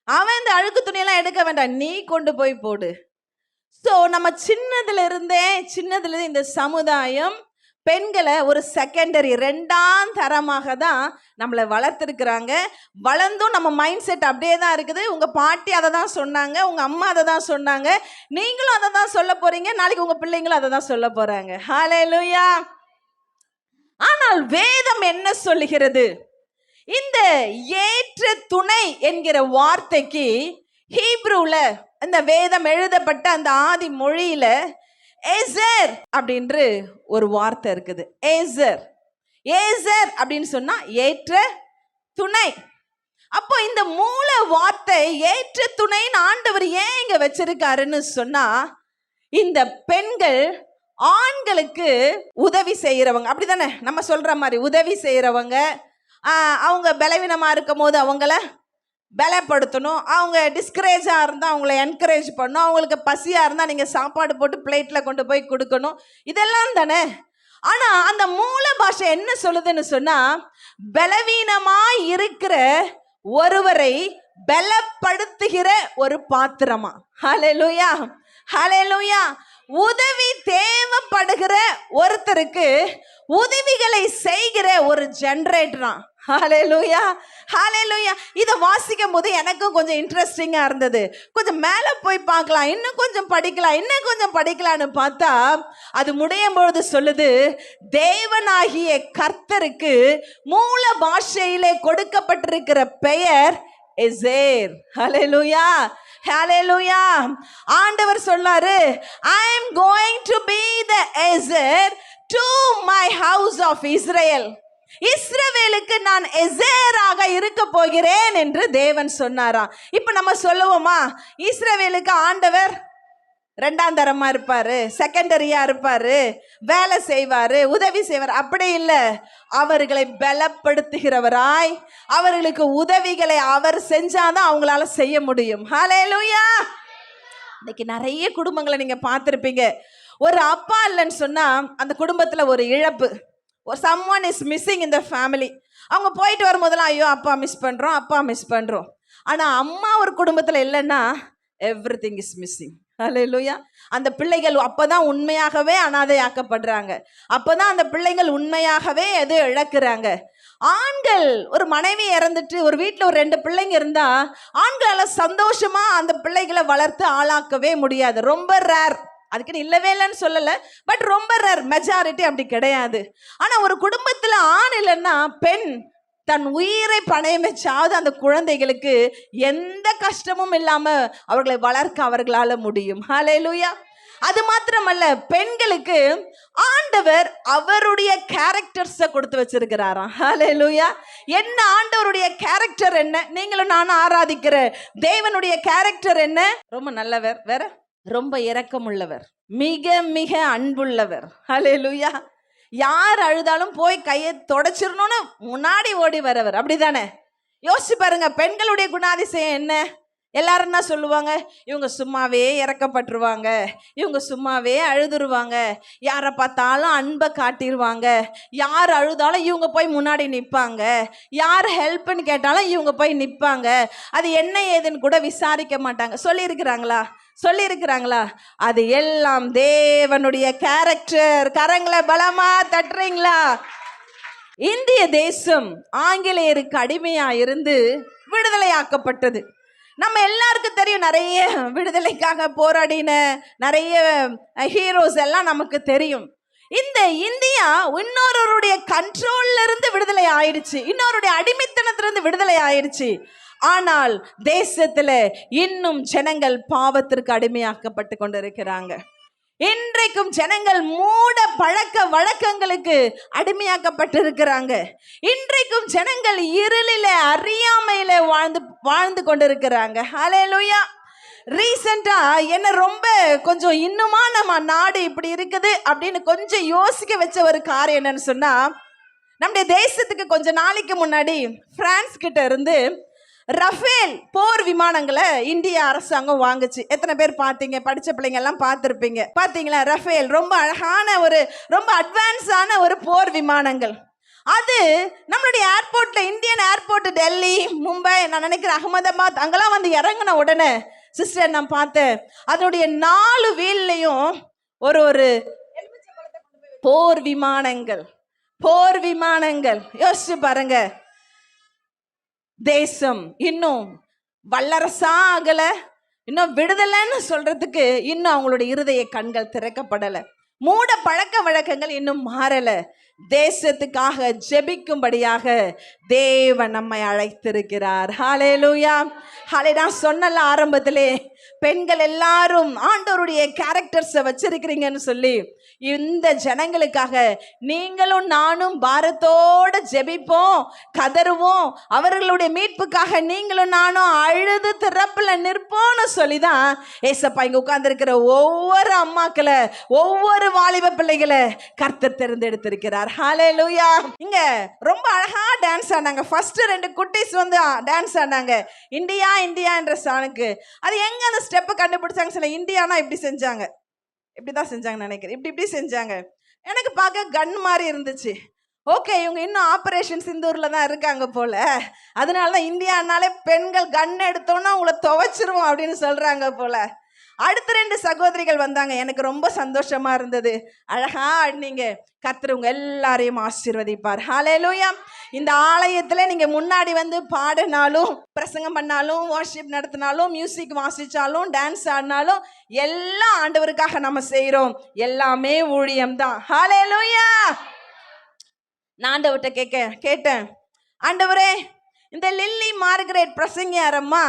S1: அவன் இந்த அழுக்கு துணியெல்லாம் எடுக்க வேண்டாம், நீ கொண்டு போய் போடு. ஸோ நம்ம சின்னதுல இருந்தே இந்த சமுதாயம் பெண்களை ஒரு செகண்டரி, 2ஆம் தரமாக தான் நம்மளை வளர்த்துருக்குறாங்க. வளர்ந்தும் நம்ம மைண்ட் செட் அப்படியே தான் இருக்குது. உங்கள் பாட்டி அதை தான் சொன்னாங்க, உங்கள் அம்மா அதை தான் சொன்னாங்க, நீங்களும் அதை தான் சொல்ல போகிறீங்க, நாளைக்கு உங்கள் பிள்ளைங்களும் அதை தான் சொல்ல போகிறாங்க. ஹல்லேலூயா. ஆனால் வேதம் என்ன சொல்லுகிறது? இந்த ஏற்ற துணை என்கிற வார்த்தைக்கு ஹீப்ரூல, இந்த வேதம் எழுதப்பட்ட அந்த ஆதி மொழியில ஏசர் அப்படின்ற ஒரு வார்த்தை இருக்குது. ஏசர், ஏசர் அப்படின்னு சொன்னா ஏற்ற துணை. அப்போ இந்த மூல வார்த்தை ஏற்ற துணைன்னு ஆண்டவர் ஏன் இங்க வச்சிருக்காருன்னு சொன்னா, இந்த பெண்கள் ஆண்களுக்கு உதவி செய்யறவங்க, அப்படிதானே? நம்ம சொல்ற மாதிரி உதவி செய்யறவங்க. அவங்க பலவீனமா இருக்கும் போது அவங்கள பலப்படுத்தணும், அவங்க டிஸ்கரேஜாக இருந்தால் அவங்கள என்கரேஜ் பண்ணணும், அவங்களுக்கு பசியாக இருந்தால் நீங்கள் சாப்பாடு போட்டு பிளேட்டில் கொண்டு போய் கொடுக்கணும், இதெல்லாம் தானே. ஆனால் அந்த மூல பாஷை என்ன சொல்லுதுன்னு சொன்னால், பலவீனமாக இருக்கிற ஒருவரை பலப்படுத்துகிற ஒரு பாத்திரமா. ஹல்லேலூயா, ஹல்லேலூயா. உதவி தேவைப்படுகிற ஒருத்தருக்கு உதவிகளை செய்கிற ஒரு ஜெனரேட்டரா. ஹல்லேலூயா, ஹல்லேலூயா. இதை வாசிக்கும் போது எனக்கும் கொஞ்சம் இன்ட்ரெஸ்டிங்காக இருந்தது. கொஞ்சம் மேலே போய் பார்க்கலாம், இன்னும் கொஞ்சம் படிக்கலான்னு பார்த்தா அது முடியும் பொழுது சொல்லுது, தேவனாகிய கர்த்தருக்கு மூல பாஷையிலே கொடுக்கப்பட்டிருக்கிற பெயர் எசேர். ஹல்லேலூயா, ஹல்லேலூயா. ஆண்டவர் சொன்னாரு, I am going to be the Ezer to my house of Israel. இஸ்ரவேலுக்கு நான் எசேராக இருக்க போகிறேன் என்று தேவன் சொன்னாராம். இப்ப நம்ம சொல்லுவோமா, இஸ்ரவேலுக்கு ஆண்டவர் 2ஆம் தரமா இருப்பாரு, செகண்டரியா இருப்பாரு, வேலை செய்வாரு, உதவி செய்வார்? அப்படி இல்லை. அவர்களை பலப்படுத்துகிறவராய், அவர்களுக்கு உதவிகளை அவர் செஞ்சாதான் அவங்களால செய்ய முடியும். ஹல்லேலூயா. இன்னைக்கு நிறைய குடும்பங்களை நீங்க பார்த்திருப்பீங்க. ஒரு அப்பா இல்லைன்னு சொன்னா அந்த குடும்பத்துல ஒரு இழப்பு, someone is missing in the family. அவங்க போயிட்டு வரும்போதெல்லாம் ஐயோ அப்பா மிஸ் பண்றோம். ஆனா அம்மா ஒரு குடும்பத்துல இல்லைன்னா everything is missing. ஹல்லேலூயா. அந்த பிள்ளைகள் அப்பதான் உண்மையாகவே அனாதையாக்கப்படுறாங்க. அப்பதான் அந்த பிள்ளைகள் உண்மையாகவே எது இழக்கிறாங்க. ஆண்கள் ஒரு மனைவி இறந்துட்டு ஒரு வீட்டில் ஒரு 2 பிள்ளைங்க இருந்தா ஆண்களால சந்தோஷமா அந்த பிள்ளைகளை வளர்த்து ஆளாக்கவே முடியாது. ரொம்ப ரேர். அதுக்குன்னு இல்லவே இல்லைன்னு சொல்லலை, பட் ரொம்ப ரேர். மெஜாரிட்டி அப்படி கிடையாது. ஆனா ஒரு குடும்பத்துல ஆண் இல்லைன்னா பெண் தன் உயிரை பணயம் வச்சாவது அந்த குழந்தைகளுக்கு எந்த கஷ்டமும் இல்லாம அவர்களை வளர்க்க அவர்களால முடியும். ஹல்லேலூயா. அது மாத்திரமல்ல, பெண்களுக்கு ஆண்டவர் அவருடைய கேரக்டர்ஸை கொடுத்து வச்சிருக்கிறாராம். ஹல்லேலூயா. என்ன ஆண்டவருடைய கேரக்டர் என்ன? நீங்களும் நானும் ஆராதிக்கிற தேவனுடைய கேரக்டர் என்ன? ரொம்ப நல்லவர், வேற ரொம்ப இரக்கமுள்ளவர், மிக மிக அன்புள்ளவர். ஹல்லேலூயா. யார் அழுதாலும் போய் கையை தொடச்சிடணும்னு முன்னாடி ஓடி வரவர். அப்படிதானே? யோசிச்சு பாருங்க, பெண்களுடைய குணாதிசயம் என்ன? எல்லாரும் என்ன சொல்லுவாங்க? இவங்க சும்மாவே இறக்கப்பட்டுருவாங்க, இவங்க சும்மாவே அழுதுருவாங்க, யாரை பார்த்தாலும் அன்பை காட்டிடுவாங்க, யார் அழுதாலும் இவங்க போய் முன்னாடி நிற்பாங்க, யார் ஹெல்ப்னு கேட்டாலும் இவங்க போய் நிற்பாங்க, அது என்ன ஏதுன்னு கூட விசாரிக்க மாட்டாங்க. சொல்லியிருக்கிறாங்களா? அது எல்லாம் தேவனுடைய கேரக்டர். கரங்களை பலமா தட்டுறீங்களா? இந்திய தேசம் ஆங்கிலேயருக்கு அடிமையா இருந்து விடுதலையாக்கப்பட்டது. நம்ம எல்லாருக்கும் தெரியும், நிறைய விடுதலைக்காக போராடின நிறைய ஹீரோஸ் எல்லாம் நமக்கு தெரியும். இந்த இந்தியா இன்னொருடைய கண்ட்ரோல்ல இருந்து விடுதலை ஆயிடுச்சு, இன்னொருடைய அடிமைத்தனத்திலிருந்து விடுதலை ஆயிடுச்சு. ஆனால் தேசத்துல இன்னும் ஜனங்கள் பாவத்திற்கு அடிமையாக்கப்பட்டு கொண்டிருக்கிறாங்க. இன்றைக்கும் ஜனங்கள் மூட பழக்க வழக்கங்களுக்கு அடிமையாக்கப்பட்டு இருக்கிறாங்க. இன்றைக்கும் ஜனங்கள் இருளில அறியாமையில வாழ்ந்து கொண்டிருக்கிறாங்க. ஹல்லேலூயா. ரீசெண்டா என்ன ரொம்ப கொஞ்சம் இன்னுமா நம்ம நாடு இப்படி இருக்குது அப்படின்னு கொஞ்சம் யோசிக்க வச்ச ஒரு காரியம் என்னன்னு சொன்னா, நம்முடைய தேசத்துக்கு கொஞ்ச நாளைக்கு முன்னாடி பிரான்ஸ் கிட்ட இருந்து ரஃபேல் போர் விமானங்களை இந்திய அரசாங்கம் வாங்குச்சு. எத்தனை பேர் பார்த்தீங்க? படிச்ச பிள்ளைங்க எல்லாம் பார்த்துருப்பீங்க. பார்த்தீங்களா? ரஃபேல் ரொம்ப அழகான ரொம்ப அட்வான்ஸான ஒரு போர் விமானங்கள். அது நம்மளுடைய ஏர்போர்ட்ல, இந்தியன் ஏர்போர்ட் டெல்லி, மும்பை, நான் நினைக்கிறேன் அகமதாபாத், அங்கெல்லாம் வந்து இறங்கின உடனே சிஸ்டர் நான் பார்த்தேன், அதனுடைய 4 வீல்லையும் ஒரு போர் விமானங்கள். யோசிச்சு பாருங்க. தேசம் இன்னும் வல்லரசா ஆகல, இன்னும் விடுதலைன்னு சொல்றதுக்கு இன்னும் அவங்களுடைய இருதய கண்கள் திறக்கப்படலை. மூட பழக்க வழக்கங்கள் இன்னும் மாறல. தேசத்துக்காக ஜெபிக்கும்படியாக தேவன் நம்மை அழைத்திருக்கிறார். ஹல்லேலூயா. நான் சொன்னல ஆரம்பத்திலே, பெண்கள் எல்லாரும் ஆண்டவருடைய கேரக்டர்ஸை வச்சிருக்கிறீங்கன்னு சொல்லி இந்த ஜனங்களுக்காக நீங்களும் நானும் பாரத்தோட ஜெபிப்போம், கதறுவோம். அவர்களுடைய மீட்புக்காக நீங்களும் நானும் அழுது திறப்புல நிற்போம்னு சொல்லிதான் ஏசப்பா இங்க உட்கார்ந்திருக்கிற ஒவ்வொரு அம்மாக்களை, ஒவ்வொரு வாலிப பிள்ளைகளை கர்த்தர் தேர்ந்தெடுத்திருக்கிறார். ஹல்லேலூயா. இங்க ரொம்ப அழகா டான்ஸ் ஆனாங்க. ஃபர்ஸ்ட் 2 குட்டீஸ் வந்து டான்ஸ் ஆனாங்க இந்தியா இந்தியா என்ற சாணுக்கு. அது எங்க அந்த ஸ்டெப் கண்டுபிடிச்சாங்க? சில இந்தியானா இப்படி செஞ்சாங்க, இப்படிதான் செஞ்சாங்க நினைக்கிறேன், இப்படி செஞ்சாங்க. எனக்கு பார்க்க கன் மாதிரி இருந்துச்சு. ஓகே, இவங்க இன்னும் ஆபரேஷன் சிந்தூர்ல தான் இருக்காங்க போல, அதனாலதான் இந்தியானாலே பெண்கள் கன் எடுத்தோன்னா உங்களை துவைச்சிருவோம் அப்படின்னு சொல்றாங்க போல. அடுத்த 2 சகோதரிகள் வந்தாங்க. எனக்கு ரொம்ப சந்தோஷமா இருந்தது. அழகா ஆடினீங்க. கர்த்தர் உங்க எல்லாரையும் ஆசீர்வதிப்பார். ஹல்லேலூயா. இந்த ஆலயத்துல நீங்க முன்னாடி வந்து பாடினாலும், பிரசங்கம் பண்ணாலும், வர்ஷிப் நடத்தினாலும், மியூசிக் வாசிச்சாலும், டான்ஸ் ஆடினாலும் எல்லாம் ஆண்டவருக்காக நம்ம செய்யறோம். எல்லாமே ஊழியம் தான். ஹல்லேலூயா. நான் ஆண்டவர்கிட்ட கேட்டேன், ஆண்டவரே, இந்த லில்லி மார்கரெட் பிரசங்கியாரம்மா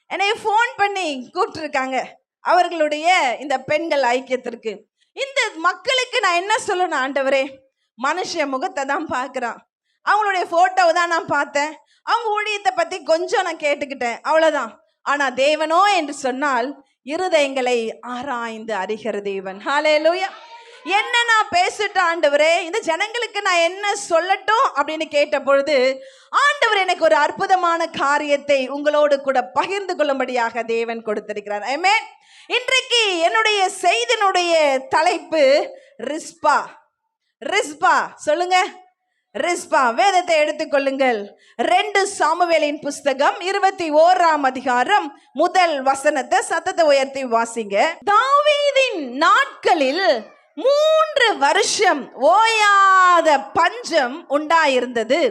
S1: என்னை ஃபோன் பண்ணி கூப்பிட்டுருக்காங்க அவர்களுடைய இந்த பெண்கள் ஐக்கியத்திற்கு. இந்த மக்களுக்கு நான் என்ன சொல்லணும் ஆண்டவரே? மனுஷ முகத்தை தான் பார்க்குறான், அவங்களுடைய ஃபோட்டோவை தான் நான் பார்த்தேன், அவங்க ஊழியத்தை பற்றி கொஞ்சம் நான் கேட்டுக்கிட்டேன், அவ்வளோதான். ஆனால் தேவனோ என்று சொன்னால் இருதயங்களை ஆராய்ந்து அறிகிற தேவன். ஹல்லேலூயா. என்ன நான் பேசிட்டேன் ஆண்டவரே, இந்த ஜனங்களுக்கு நான் என்ன சொல்லட்டும் அப்படின்னு கேட்ட பொழுது ஆண்டவர் எனக்கு ஒரு அற்புதமான காரியத்தை உங்களோடு கூட பகிர்ந்து கொள்ளும்படியாக தேவன் கொடுத்திருக்கிறார். ஆமென். இன்றைக்கு என்னுடைய செய்தியினுடைய தலைப்பு ரிஸ்பா. சொல்லுங்க, ரிஸ்பா. வேதத்தை எடுத்துக்கொள்ளுங்கள். 2 சாமுவேலின் புஸ்தகம் 21ஆம் அதிகாரம் முதல் வசனத்தை சத்தத்தை உயர்த்தி வாசிங்க. தாவீதின் நாட்களில் 3 வருஷம் ஓயாத பஞ்சம் உண்டாயிருந்தது.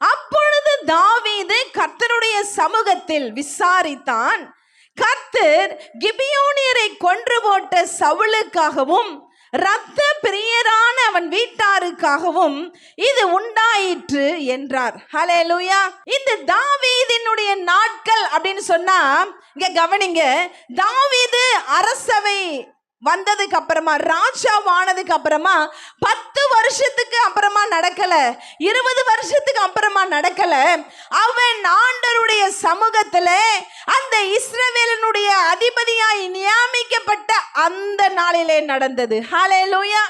S1: அப்பொழுது தாவீது கர்த்தருடைய சமூகத்தில் விசாரித்தான். கர்த்தர் கிபியோனியரை கொன்று போட்ட சவுலுக்காகவும் இரத்த பிரியரான அவன் வீட்டாருக்காகவும் இது உண்டாயிற்று என்றார். ஹல்லேலூயா. இந்த தாவீதினுடைய நாட்கள் அப்படின்னு சொன்னா இங்க கவனிங்க. தாவீது அரசவை வந்ததுக்கு அப்புறமா, ராஜாவானதுக்கு அப்புறமா 10 வருஷத்துக்கு அப்புறமா நடக்கல, 20 வருஷத்துக்கு அப்புறமா நடக்கல. அவன் ஆண்டவருடைய சமூகத்துல அந்த இஸ்ரவேலினுடைய அதிபதியாய் நியமிக்கப்பட்ட அந்த நாளிலே நடந்தது. ஹல்லேலூயா,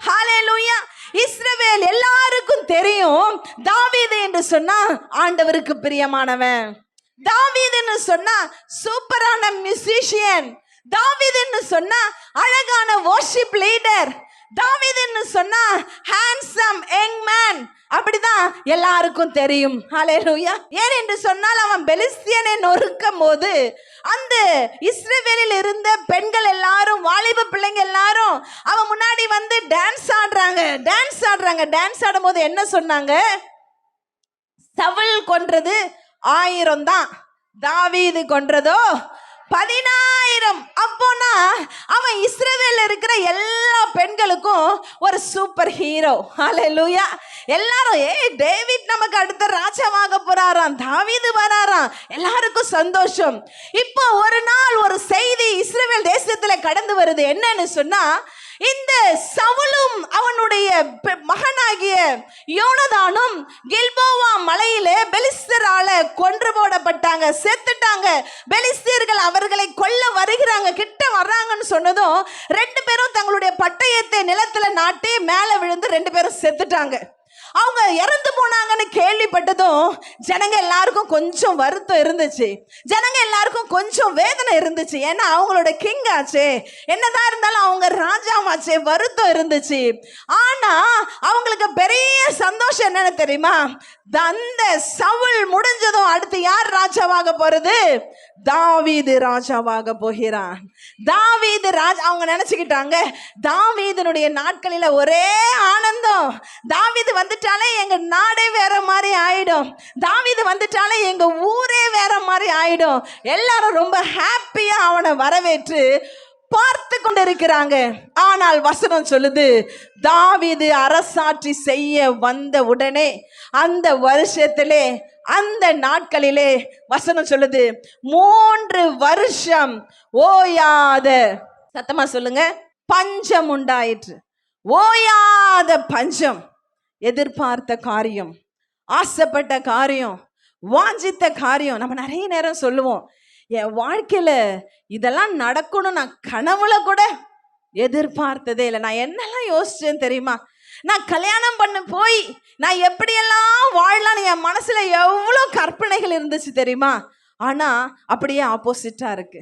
S1: ஹல்லேலூயா. இஸ்ரவேல் எல்லாருக்கும் தெரியும், தாவீது என்று சொன்னா ஆண்டவருக்கு பிரியமானவன், தாவீதுன்னு சொன்னா சூப்பரான மியூசிஷியன், தாவீதுன்னு சொன்னா அழகான வொர்ஷிப் லீடர், தாவீதுன்னு சொன்னா ஹேண்ட்ஸம் யங் மேன், அப்படிதான் எல்லாருக்கும் தெரியும். ஹல்லேலூயா. ஏன் என்று சொன்னால் அவன் பெலிஸ்தியனை நொறுக்கும் போது அந்த இஸ்ரவேலில் இருந்த பெண்கள் எல்லாரும், வாலிப பிள்ளைங்க எல்லாரும் அவன் முன்னாடி வந்து டான்ஸ் ஆடுறாங்க. டான்ஸ் ஆடும் போது என்ன சொன்னாங்க? சவுல் கொன்றது 1000 தான், தாவீது கொன்றதோ 10,000. அப்போனா அவன் இஸ்ரவேல்ல இருக்கிற எல்லா பெண்களுக்கும் ஒரு சூப்பர் ஹீரோ. ஹல்லேலூயா. எல்லாரும் டேவிட் நமக்கு அடுத்த ராஜாவாக போறாராம், தாவீது வராராம், எல்லாருக்கும் சந்தோஷம். இப்போ ஒரு நாள் ஒரு செய்தி இஸ்ரவேல் தேசத்துல கடந்து வருது. என்னன்னு சொன்னா, இந்த சவுலும் அவனுடைய மகனாகிய யோனதானும் கில்போவா மலையிலே பெலிஸ்தரால கொன்று போடப்பட்டாங்க, செத்துட்டாங்க. பெலிஸ்தர்கள் அவர்களை கொல்ல வருகிறாங்க, கிட்ட வர்றாங்கன்னு சொன்னதும் 2 பேரும் தங்களுடைய பட்டயத்தை நிலத்துல நாட்டி மேல விழுந்து 2 பேரும் செத்துட்டாங்க. அவங்க இறந்து போனாங்கன்னு கேள்விப்பட்டதும் ஜனங்க எல்லாருக்கும் கொஞ்சம் வருத்தம் இருந்துச்சு, ஜனங்க எல்லாருக்கும் கொஞ்சம் வேதனை இருந்துச்சு. ஏன்னா அவங்களோட கிங் ஆச்சே, என்னதான் இருந்தாலும் அவங்க ராஜாவாச்சே, வருத்தம் இருந்துச்சு. ஆனா அவங்களுக்கு பெரிய சந்தோஷம் என்னன்னு தெரியுமா? அந்த சவுல் முடிஞ்சதும் அடுத்து யார் ராஜாவாக போறது? தாவீது ராஜாவாக போகிறான். தாவீது அவங்க நினைச்சுக்கிட்டாங்க, தாவீதனுடைய நாட்களில ஒரே ஆனந்தம், தாவீது வந்துட்டாலே எங்க நாடே வேற மாதிரி ஆயிடும், தாவீது வந்துட்டாலே எங்க ஊரே வேற மாதிரி ஆயிடும். எல்லாரும் ரொம்ப ஹாப்பியா அவனை வரவேற்று பார்த்து கொண்டிருக்கிறாங்க. ஆனால் வசனம் சொல்லுது, தாவீது அரசாட்சி செய்ய வந்த உடனே அந்த வருஷத்திலே, அந்த நாட்களிலே வசனம் சொல்லுது, 3 வருஷம் ஓயாத, சத்தமா சொல்லுங்க, பஞ்சம் உண்டாயிற்று. ஓயாத பஞ்சம். எதிர்பார்த்த காரியம், ஆசைப்பட்ட காரியம், வாஞ்சித்த காரியம். நம்ம நிறைய நேரம் சொல்லுவோம், என் வாழ்க்கையில இதெல்லாம் நடக்கணும் நான் கனவுல கூட எதிர்பார்த்ததே இல்லை. நான் என்னெல்லாம் யோசிச்சேன் தெரியுமா? நான் கல்யாணம் பண்ண போய் நான் எப்படியெல்லாம் வாழலான்னு என் மனசுல எவ்வளோ கற்பனைகள் இருந்துச்சு தெரியுமா? ஆனா அப்படியே ஆப்போசிட்டா இருக்கு.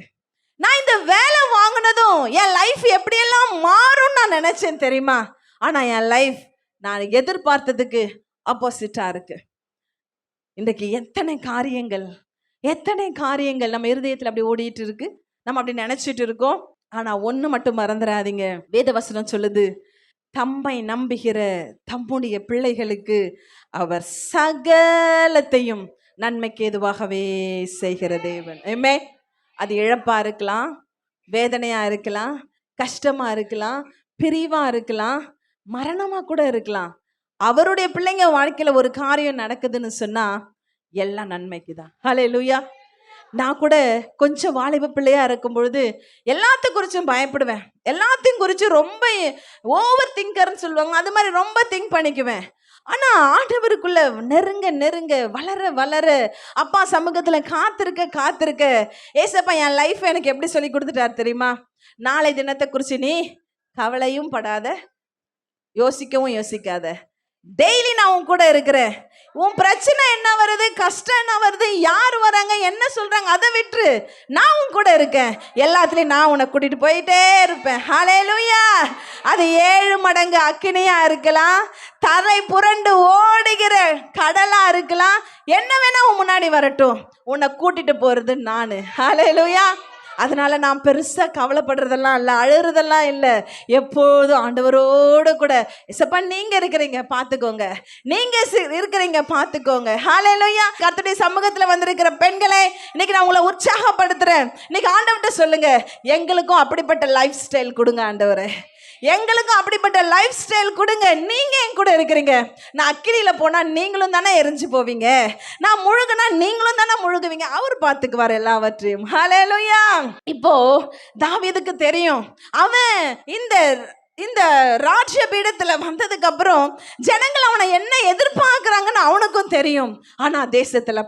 S1: நான் இந்த வேலை வாங்கினதும் என் லைஃப் எப்படியெல்லாம் மாறும் நான் நினைச்சேன் தெரியுமா? ஆனா என் லைஃப் நான் எதிர்பார்த்ததுக்கு ஆப்போசிட்டா இருக்கு. இன்றைக்கு எத்தனை காரியங்கள் நம்ம இருதயத்தில் அப்படி ஓடிட்டு இருக்கு, நம்ம அப்படி நினைச்சிட்டு இருக்கோம். ஆனா ஒண்ணு மட்டும் மறந்துடாதீங்க, வேதவசனம் சொல்லுது, தம்மை நம்புகிற தம்முடைய பிள்ளைகளுக்கு அவர் சகலத்தையும் நன்மைக்கு ஏதுவாகவே செய்கிற தேவன். ஆமே. அது இழப்பா இருக்கலாம், வேதனையா இருக்கலாம், கஷ்டமா இருக்கலாம், பிரிவா இருக்கலாம், மரணமா கூட இருக்கலாம். அவருடைய பிள்ளைங்க வாழ்க்கையில ஒரு காரியம் நடக்குதுன்னு சொன்னா எல்லாம் நன்மைக்கு தான். ஹல்லேலூயா. நான் கூட கொஞ்சம் வாலிப பிள்ளையா இருக்கும் பொழுது எல்லாத்தையும் குறிச்சும் பயப்படுவேன், எல்லாத்தையும் குறித்து ரொம்ப ஓவர் திங்கர்ன்னு சொல்லுவாங்க, அது மாதிரி ரொம்ப திங்க் பண்ணிக்குவேன். ஆனா ஆண்டவருக்குள்ள நெருங்க வளர அப்பா சமூகத்துல காத்திருக்க ஏசப்பா என் லைஃப் எனக்கு எப்படி சொல்லி கொடுத்துட்டார் தெரியுமா? நாளை தினத்தை குறித்து நீ கவலையும் படாத, யோசிக்கவும் யோசிக்காத, டெய்லி நான் உன் கூட இருக்கிறேன். உன் பிரச்சனை என்ன வருது, கஷ்டம் என்ன வருது, யார் வராங்க, என்ன சொல்றாங்க, அதை விட்டுரு. நான் உன் கூட இருக்கேன். எல்லாத்துலேயும் நான் உன்னை கூட்டிட்டு போயிட்டே இருப்பேன். ஹல்லேலூயா. அது 7 மடங்கு அக்கினியா இருக்கலாம், தலை புரண்டு ஓடுகிற கடலா இருக்கலாம், என்ன வேணா உன் முன்னாடி வரட்டும், உன்னை கூட்டிட்டு போறது நானு. ஹல்லேலூயா. அதனால நான் பெருசா கவலைப்படுறதெல்லாம் இல்லை, அழுறதெல்லாம் இல்லை. எப்போதும் ஆண்டவரோடு கூட, இசப்பா நீங்க இருக்கிறீங்க பார்த்துக்கோங்க, நீங்க இருக்கிறீங்க பார்த்துக்கோங்க. ஹல்லேலூயா. கர்த்தருடைய சமூகத்துல வந்திருக்கிற பெண்களே, இன்னைக்கு நான் உங்களை உற்சாகப்படுத்துறேன். இன்னைக்கு ஆண்டவர்கிட்ட சொல்லுங்க, எங்களுக்கும் அப்படிப்பட்ட லைஃப் ஸ்டைல் கொடுங்க ஆண்டவரே, எங்களுக்கும் அப்படிப்பட்ட லைஃப் ஸ்டைல் கொடுங்க. நீங்க என் கூட இருக்கிறீங்க. நான் அக்கினியில போனா நீங்களும் தானே எரிஞ்சு போவீங்க, நான் முழுகுனா நீங்களும் தானே முழுகுவீங்க. அவர் பார்த்துக்குவார் எல்லாவற்றையும். ஹல்லேலூயா. இப்போ தாவீதுக்கு தெரியும், அவன் இந்த ராஜ்ய பீடத்துல வந்ததுக்கு அப்புறம் ஜனங்கள் அவனை என்ன எதிர்பார்க்கறாங்கன்னு அவனுக்கும் தெரியும். ஆனா தேசத்துல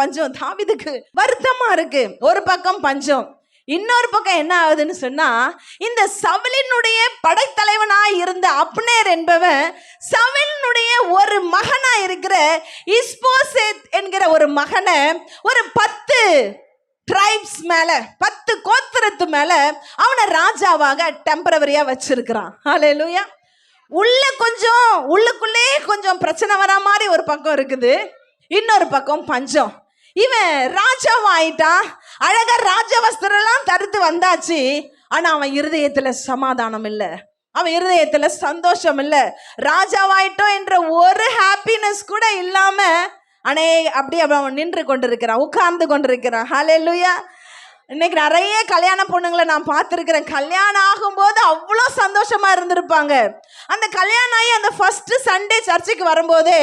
S1: பஞ்சம் தாவீதுக்கு வருத்தமா இருக்கு. ஒரு பக்கம் பஞ்சம், இன்னொரு பக்கம் என்ன ஆகுதுன்னு சொன்னா, இந்த சவுலினுடைய படைத்தலைவனாய் இருந்த அப்னேர் என்பவன் சவுலினுடைய ஒரு மகனா இருக்கிற இஸ்போசேத் என்கிற ஒரு மகனை ஒரு 10 ட்ரைப்ஸ் மேல, 10 கோத்திரத்து மேல அவனை ராஜாவாக டெம்பரவரியா வச்சிருக்கிறான். ஹல்லேலூயா. உள்ளுக்குள்ளே கொஞ்சம் பிரச்சனை வரா மாதிரி ஒரு பக்கம் இருக்குது, இன்னொரு பக்கம் பஞ்சம். இவன் ராஜாவாயிட்டான், அழகா ராஜ வஸ்திரம் தரித்து வந்தாச்சு. ஆனா அவன் இருதயத்துல சமாதானம் இல்லை, அவன் இருதயத்துல சந்தோஷம் இல்லை. ராஜாவாயிட்டோம் என்ற ஒரு ஹாப்பினஸ் கூட இல்லாம அப்படியே அவன் நின்று கொண்டிருக்கிறான், உட்கார்ந்து கொண்டிருக்கிறான். ஹல்லேலூயா. இன்னைக்கு நிறைய கல்யாண பொண்ணுங்களை நான் பார்த்துருக்கிறேன். கல்யாணம் ஆகும்போது அவ்வளோ சந்தோஷமா இருந்திருப்பாங்க. அந்த கல்யாணம் ஆகி அந்த ஃபர்ஸ்ட் சண்டே சர்ச்சுக்கு வரும்போதே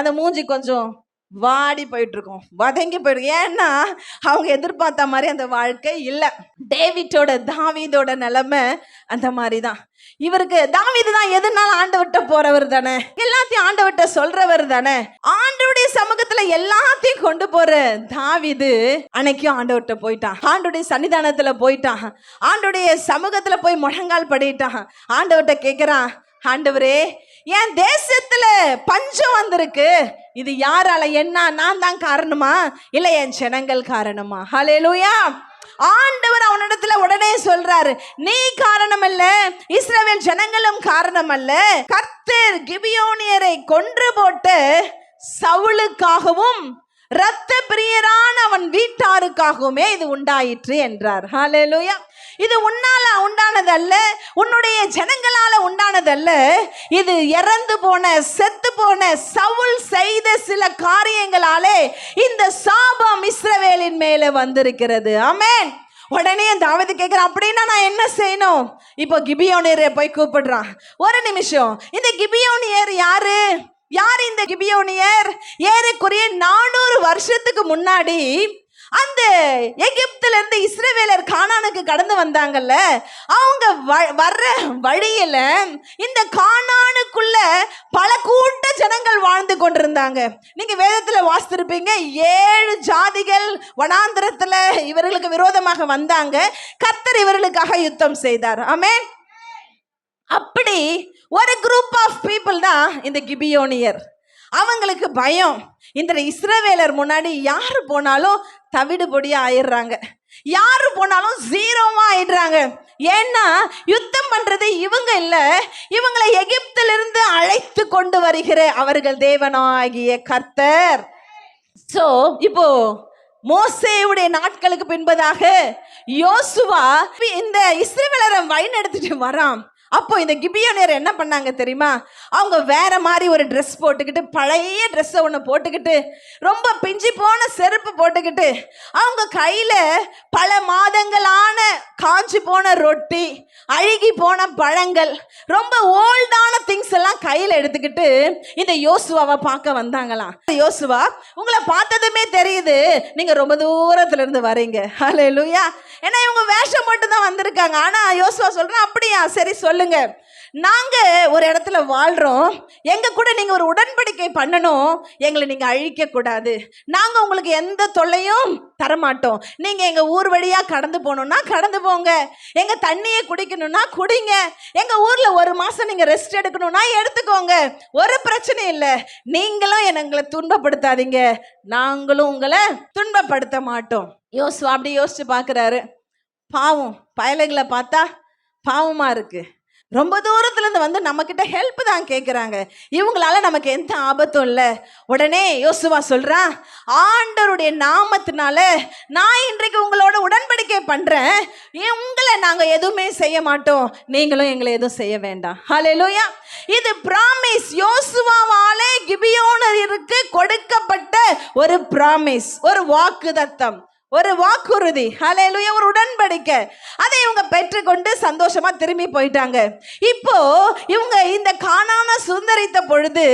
S1: அந்த மூஞ்சி கொஞ்சம் வாடி போயிட்டு இருக்கோம், வதங்கி போயிடும். ஏன்னா அவங்க எதிர்பார்த்த மாதிரி அந்த வாழ்க்கை இல்லை. தாவீதோட நிலைமை அந்த மாதிரி தான். இவருக்கு தாவீது தான் எதுனாலும் ஆண்டவர்கிட்ட போறவர் தானே, எல்லாத்தையும் ஆண்டவர்கிட்ட சொல்றவர் தானே. ஆண்டவருடைய சமூகத்துல எல்லாத்தையும் கொண்டு போற தாவீது அன்னைக்கும் ஆண்டவர்கிட்ட போயிட்டான், ஆண்டவருடைய சன்னிதானத்துல போயிட்டான், ஆண்டவருடைய சமூகத்துல போய் முழங்கால் படிட்டான். ஆண்டவர்கிட்ட கேட்கிறான், ஆண்டவரே என் தேசத்துல பஞ்சம் வந்திருக்கு, இது யாரால, என்ன நான் தான் காரணமா இல்ல என் ஜனங்கள் காரணமா? ஹல்லேலூயா. ஆண்டவர் அவனிடத்துல உடனே சொல்றாரு, நீ காரணம் அல்ல, இஸ்ரவேல் ஜனங்களும் காரணம் அல்ல, கர்த்தர் கிபியோனியரை கொன்று போட்ட சவுலுக்காகவும் இரத்த பிரியரான அவன் வீட்டாருக்காகவுமே இது உண்டாயிற்று என்றார். ஹல்லேலூயா. இது உன்னால உண்டானதல்ல, உன்னுடைய ஜனங்களால உண்டானதல்ல, இது இறந்து போன செத்து போன சவுல் செய்த சில காரியங்களாலே இந்த சாபம் இஸ்ரவேலின் மேல வந்திருக்கிறது. ஆமென். உடனே தாவீது கேட்கிறான், அப்படின்னா நான் என்ன செய்யணும்? இப்போ கிபியோனியரை போய் கூப்பிடுறான். ஒரு நிமிஷம், இந்த கிபியோனியர் யாரு? யார் இந்த கிபியோனியர்? ஏறக்குறைய 400 வருஷத்துக்கு முன்னாடி அந்த எகிப்துல இருந்து இஸ்ரவேலர் கானானுக்கு கடந்து வந்தாங்கல்ல, அவங்க வர்ற வழியில இந்த கானானுக்குள்ள பல கூட்ட ஜனங்கள் வாழ்ந்து கொண்டிருந்தாங்க. நீங்க வேதத்துல வாசித்திருப்பீங்க, 7 ஜாதிகள் வனாந்திரத்துல இவர்களுக்கு விரோதமாக வந்தாங்க, கர்த்தர் இவர்களுக்காக யுத்தம் செய்தார். ஆமென். அப்படி ஒரு குரூப் ஆஃப் பீப்புள் தான் இந்த கிபியோனியர். அவங்களுக்கு பயம், இந்த இஸ்ரவேலர் முன்னாடி யாரு போனாலும் தவிடுபொடியா ஆயிடுறாங்க, யாரு போனாலும் ஜீரோவா ஆயிடுறாங்க. ஏன்னா யுத்தம் பண்றது இவங்க இல்ல, இவங்களை எகிப்திலிருந்து அழைத்து கொண்டு வருகிற அவர்கள் தேவனாகிய கர்த்தர். சோ இப்போ மோசேயுடைய நாட்களுக்கு பின்பதாக யோசுவா இந்த இஸ்ரவேலரை வழிநடத்திட்டு வரான். அப்போ இந்த கிபியோனியர் என்ன பண்ணாங்க தெரியுமா? அவங்க வேற மாதிரி ஒரு ட்ரெஸ் போட்டுக்கிட்டு, பழைய ட்ரெஸ்ஸை ஒன்று போட்டுக்கிட்டு, ரொம்ப பிஞ்சு போன செருப்பு போட்டுக்கிட்டு, அவங்க கையில பல மாதங்களான காஞ்சி போன ரொட்டி, அழுகி போன பழங்கள், ரொம்ப ஓல்டான திங்ஸ் எல்லாம் கையில எடுத்துக்கிட்டு இந்த யோசுவாவை பார்க்க வந்தாங்களாம். யோசுவா, உங்களை பார்த்ததுமே தெரியுது நீங்க ரொம்ப தூரத்துல இருந்து வரீங்க. ஹல்லேலூயா. ஏன்னா இவங்க வேஷம் மட்டும் தான் வந்திருக்காங்க. ஆனா யோசுவா சொல்றேன், அப்படியா, சரி சொல்லுங்க, நாங்க ஒரு இடத்துல வாழ்றோம், எங்க கூட நீங்க ஒரு உடன்படிக்கை பண்ணணும், எங்களை நீங்க அழிக்க கூடாது, நாங்க உங்களுக்கு எந்த தொல்லையும் தரமாட்டோம், நீங்க எங்க ஊர் வழியா கடந்து போகணும்னா கடந்து போங்க, எங்க தண்ணியை குடிக்கணும்னா குடிங்க, எங்க ஊர்ல 1 மாசம் நீங்க ரெஸ்ட் எடுக்கணும்னா எடுத்துக்கோங்க, ஒரு பிரச்சனை இல்லை, நீங்களும் எங்களை துன்பப்படுத்தாதீங்க, நாங்களும் உங்களை துன்பப்படுத்த மாட்டோம். யோசுவா அப்படி யோசிச்சு பார்க்குறாரு. பாவம் பயலுகளை பார்த்தா பாவமா இருக்கு. ரொம்ப தூரத்துல இருந்து வந்து நம்ம கிட்ட ஹெல்ப் தான் கேட்குறாங்க. இவங்களால நமக்கு எந்த ஆபத்தும் இல்லை. உடனே யோசுவா சொல்றான், ஆண்டவருடைய நாமத்தினால நான் இன்றைக்கு உங்களோட உடன்படிக்கை பண்றேன், உங்களை நாங்க எதுவுமே செய்ய மாட்டோம், நீங்களும் எங்களை எதுவும் செய்ய வேண்டாம். ஹல்லேலூயா. இது பிராமிஸ். யோசுவாவாலே கிபியோனருக்கு கொடுக்கப்பட்ட ஒரு பிராமிஸ், ஒரு வாக்குதத்தம், ஒரு வாக்குறுதி. ஹல்லேலூயா. ஒரு உடன்படிக்கை. அதை இவங்க பெற்றுக்கொண்டு சந்தோஷமா திரும்பி போயிட்டாங்க. இப்போ இவங்க இந்த கானானை சுதந்தரித்த பொழுது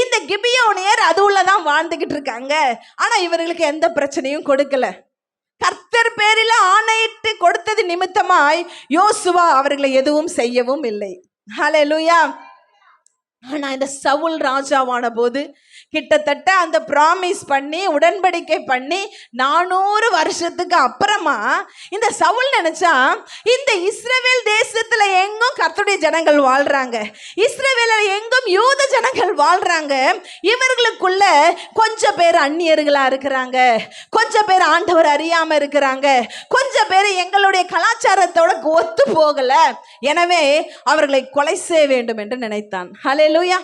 S1: இந்த கிபியோனியர் அது உள்ளதான் வாழ்ந்துகிட்டு இருக்காங்க. ஆனா இவர்களுக்கு எந்த பிரச்சனையும் கொடுக்கல. கர்த்தர் பேரில் ஆணையிட்டு கொடுத்தது நிமித்தமாய் யோசுவா அவர்களை எதுவும் செய்யவும் இல்லை. ஹல்லேலூயா. ஆனா இந்த சவுல் ராஜாவான போது கிட்டத்தட்ட அந்த பிராமிஸ் பண்ணி உடன்படிக்கை பண்ணி 400 வருஷத்துக்கு அப்புறமா இந்த சவுல் நினைச்சா, இந்த இஸ்ரவேல் தேசத்துல எங்கும் கர்த்தருடைய ஜனங்கள் வாழ்றாங்க, இஸ்ரவேல எங்கும் யூத ஜனங்கள் வாழ்றாங்க, இவர்களுக்குள்ள கொஞ்சம் பேர் அந்நியர்களா இருக்கிறாங்க, கொஞ்சம் பேர் ஆண்டவர் அறியாம இருக்கிறாங்க, கொஞ்சம் பேர் எங்களுடைய கலாச்சாரத்தோட ஒத்து போகல, எனவே அவர்களை கொலை செய்ய வேண்டும் என்று நினைத்தான். ஹல்லேலூயா.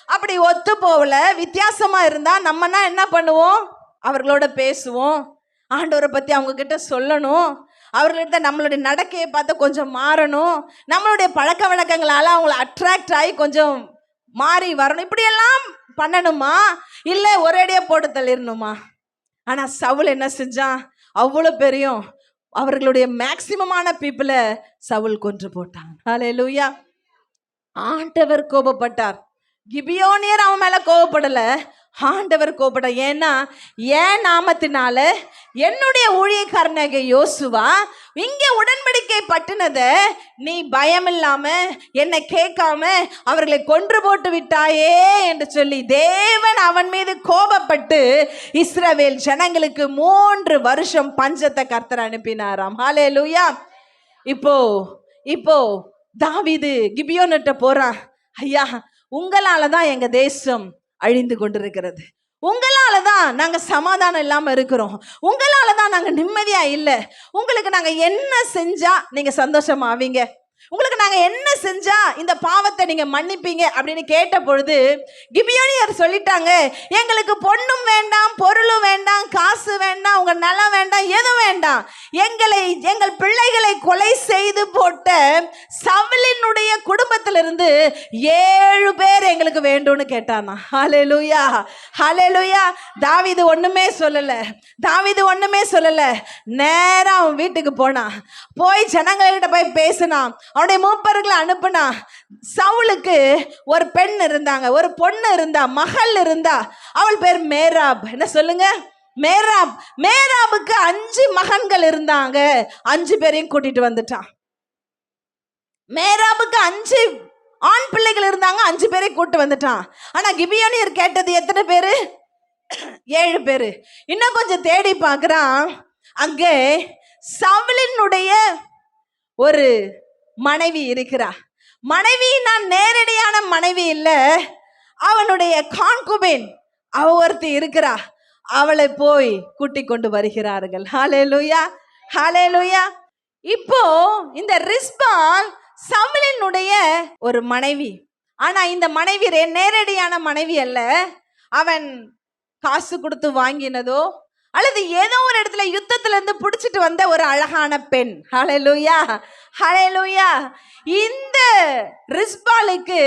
S1: அப்படி ஒத்து போகல, வித்தியாசமா இருந்தா நம்மனா என்ன பண்ணுவோம்? அவர்களோட பேசுவோம், ஆண்டவரை பத்தி அவங்க கிட்ட சொல்லணும், அவர்கள்ட்ட நம்மளுடைய நடக்கையை பார்த்து கொஞ்சம் மாறணும், நம்மளுடைய பழக்க வழக்கங்களால அவங்கள அட்ராக்ட் ஆகி கொஞ்சம் மாறி வரணும், இப்படியெல்லாம் பண்ணணுமா? இல்லை ஒரேடியா போட்டு தள்ளிடணுமா? ஆனா சவுல் என்ன செஞ்சான்? அவ்வளோ பெரியும் அவர்களுடைய மேக்சிமமான பீப்புளை சவுல் கொன்று போட்டான். ஹல்லேலூயா. ஆண்டவர் கோபப்பட்டார். கிபியோனியர் அவன் மேல கோபப்படல, ஆண்டவர் கோபப்பட்டார். ஏன்னா என் நாமத்தினால என்னுடைய ஊழியக்காரனாகிய யோசுவா இங்க உடன்படிக்கை பட்டினத நீ பயம் இல்லாம என்னை கேட்காம அவர்களை கொன்று போட்டு விட்டாயே என்று சொல்லி தேவன் அவன் மீது கோபப்பட்டு இஸ்ரவேல் ஜனங்களுக்கு 3 வருஷம் பஞ்சத்தை கர்த்தர் அனுப்பினாராம். ஹல்லேலூயா. இப்போ தாவீது கிபியோனிட்ட போறான். ஐயா, உங்களால தான் எங்க தேசம் அழிந்து கொண்டிருக்கிறது, உங்களால தான் நாங்க சமாதானம் இல்லாம இருக்கிறோம், உங்களால தான் நாங்க நிம்மதியா இல்லை, உங்களுக்கு நாங்க என்ன செஞ்சா நீங்க சந்தோஷமா ஆவீங்க, உங்களுக்கு நாங்க என்ன செஞ்சா இந்த பாவத்தை நீங்க மன்னிப்பீங்க அப்படின்னு கேட்ட பொழுது கிபியோனியர் சொல்லிட்டாங்க, எங்களுக்கு பொண்ணும் வேண்டாம், பொருளும் வேண்டாம், காசு வேண்டாம், உங்க நலம் வேண்டாம், எதுவும் வேண்டாம், எங்கள் பிள்ளைகளை கொலை செய்து போட்ட சவுலினுடைய குடும்பத்திலிருந்து 7 பேர் எங்களுக்கு வேண்டும்னு கேட்டானா. ஹல்லேலூயா. ஹல்லேலூயா. தாவீது ஒண்ணுமே சொல்லல, நேரா அவன் வீட்டுக்கு போனான், போய் ஜனங்கள்கிட்ட போய் பேசினான், அவனுடைய மூப்பர்களை அனுப்புனா. சவுலுக்கு ஒரு பெண் இருந்தாங்க, ஒரு பொண்ணு இருந்தா, மகள் இருந்தா, அவள் பேர் மேராப். என்ன சொல்லுங்க? மேராப். மேராபுக்கு 5 மகன்கள் இருந்தாங்க, 5 பேரையும் கூட்டிட்டு வந்துட்டான். மேராபுக்கு 5 ஆண் பிள்ளைகள் இருந்தாங்க, 5 பேரை கூட்டு வந்துட்டான். ஆனா கிபியோனியர் கேட்டது எத்தனை பேரு? 7 பேரு. இன்னும் கொஞ்சம் தேடி பார்க்கிறான், அங்கே சவுலினுடைய ஒரு மனைவி இருக்கிறா. மனைவி நான் நேரடியான மனைவி இல்லை, அவனுடைய கான்குபேன் அவ ஒருத்தி இருக்கிறா, அவளை போய் கூட்டி கொண்டு வருகிறார்கள். ஹல்லேலூயா. ஹல்லேலூயா. இப்போ இந்த ரிஸ்பால் சவுலினுடைய ஒரு மனைவி. ஆனா இந்த மனைவி நேரடியான மனைவி அல்ல, அவன் காசு கொடுத்து வாங்கினதோ அல்லது ஏதோ ஒரு இடத்துல யுத்தத்துல இருந்து பிடிச்சிட்டு வந்த ஒரு அழகான பெண். ஹல்லேலூயா. ஹல்லேலூயா. இந்த ரிஸ்பாலுக்கு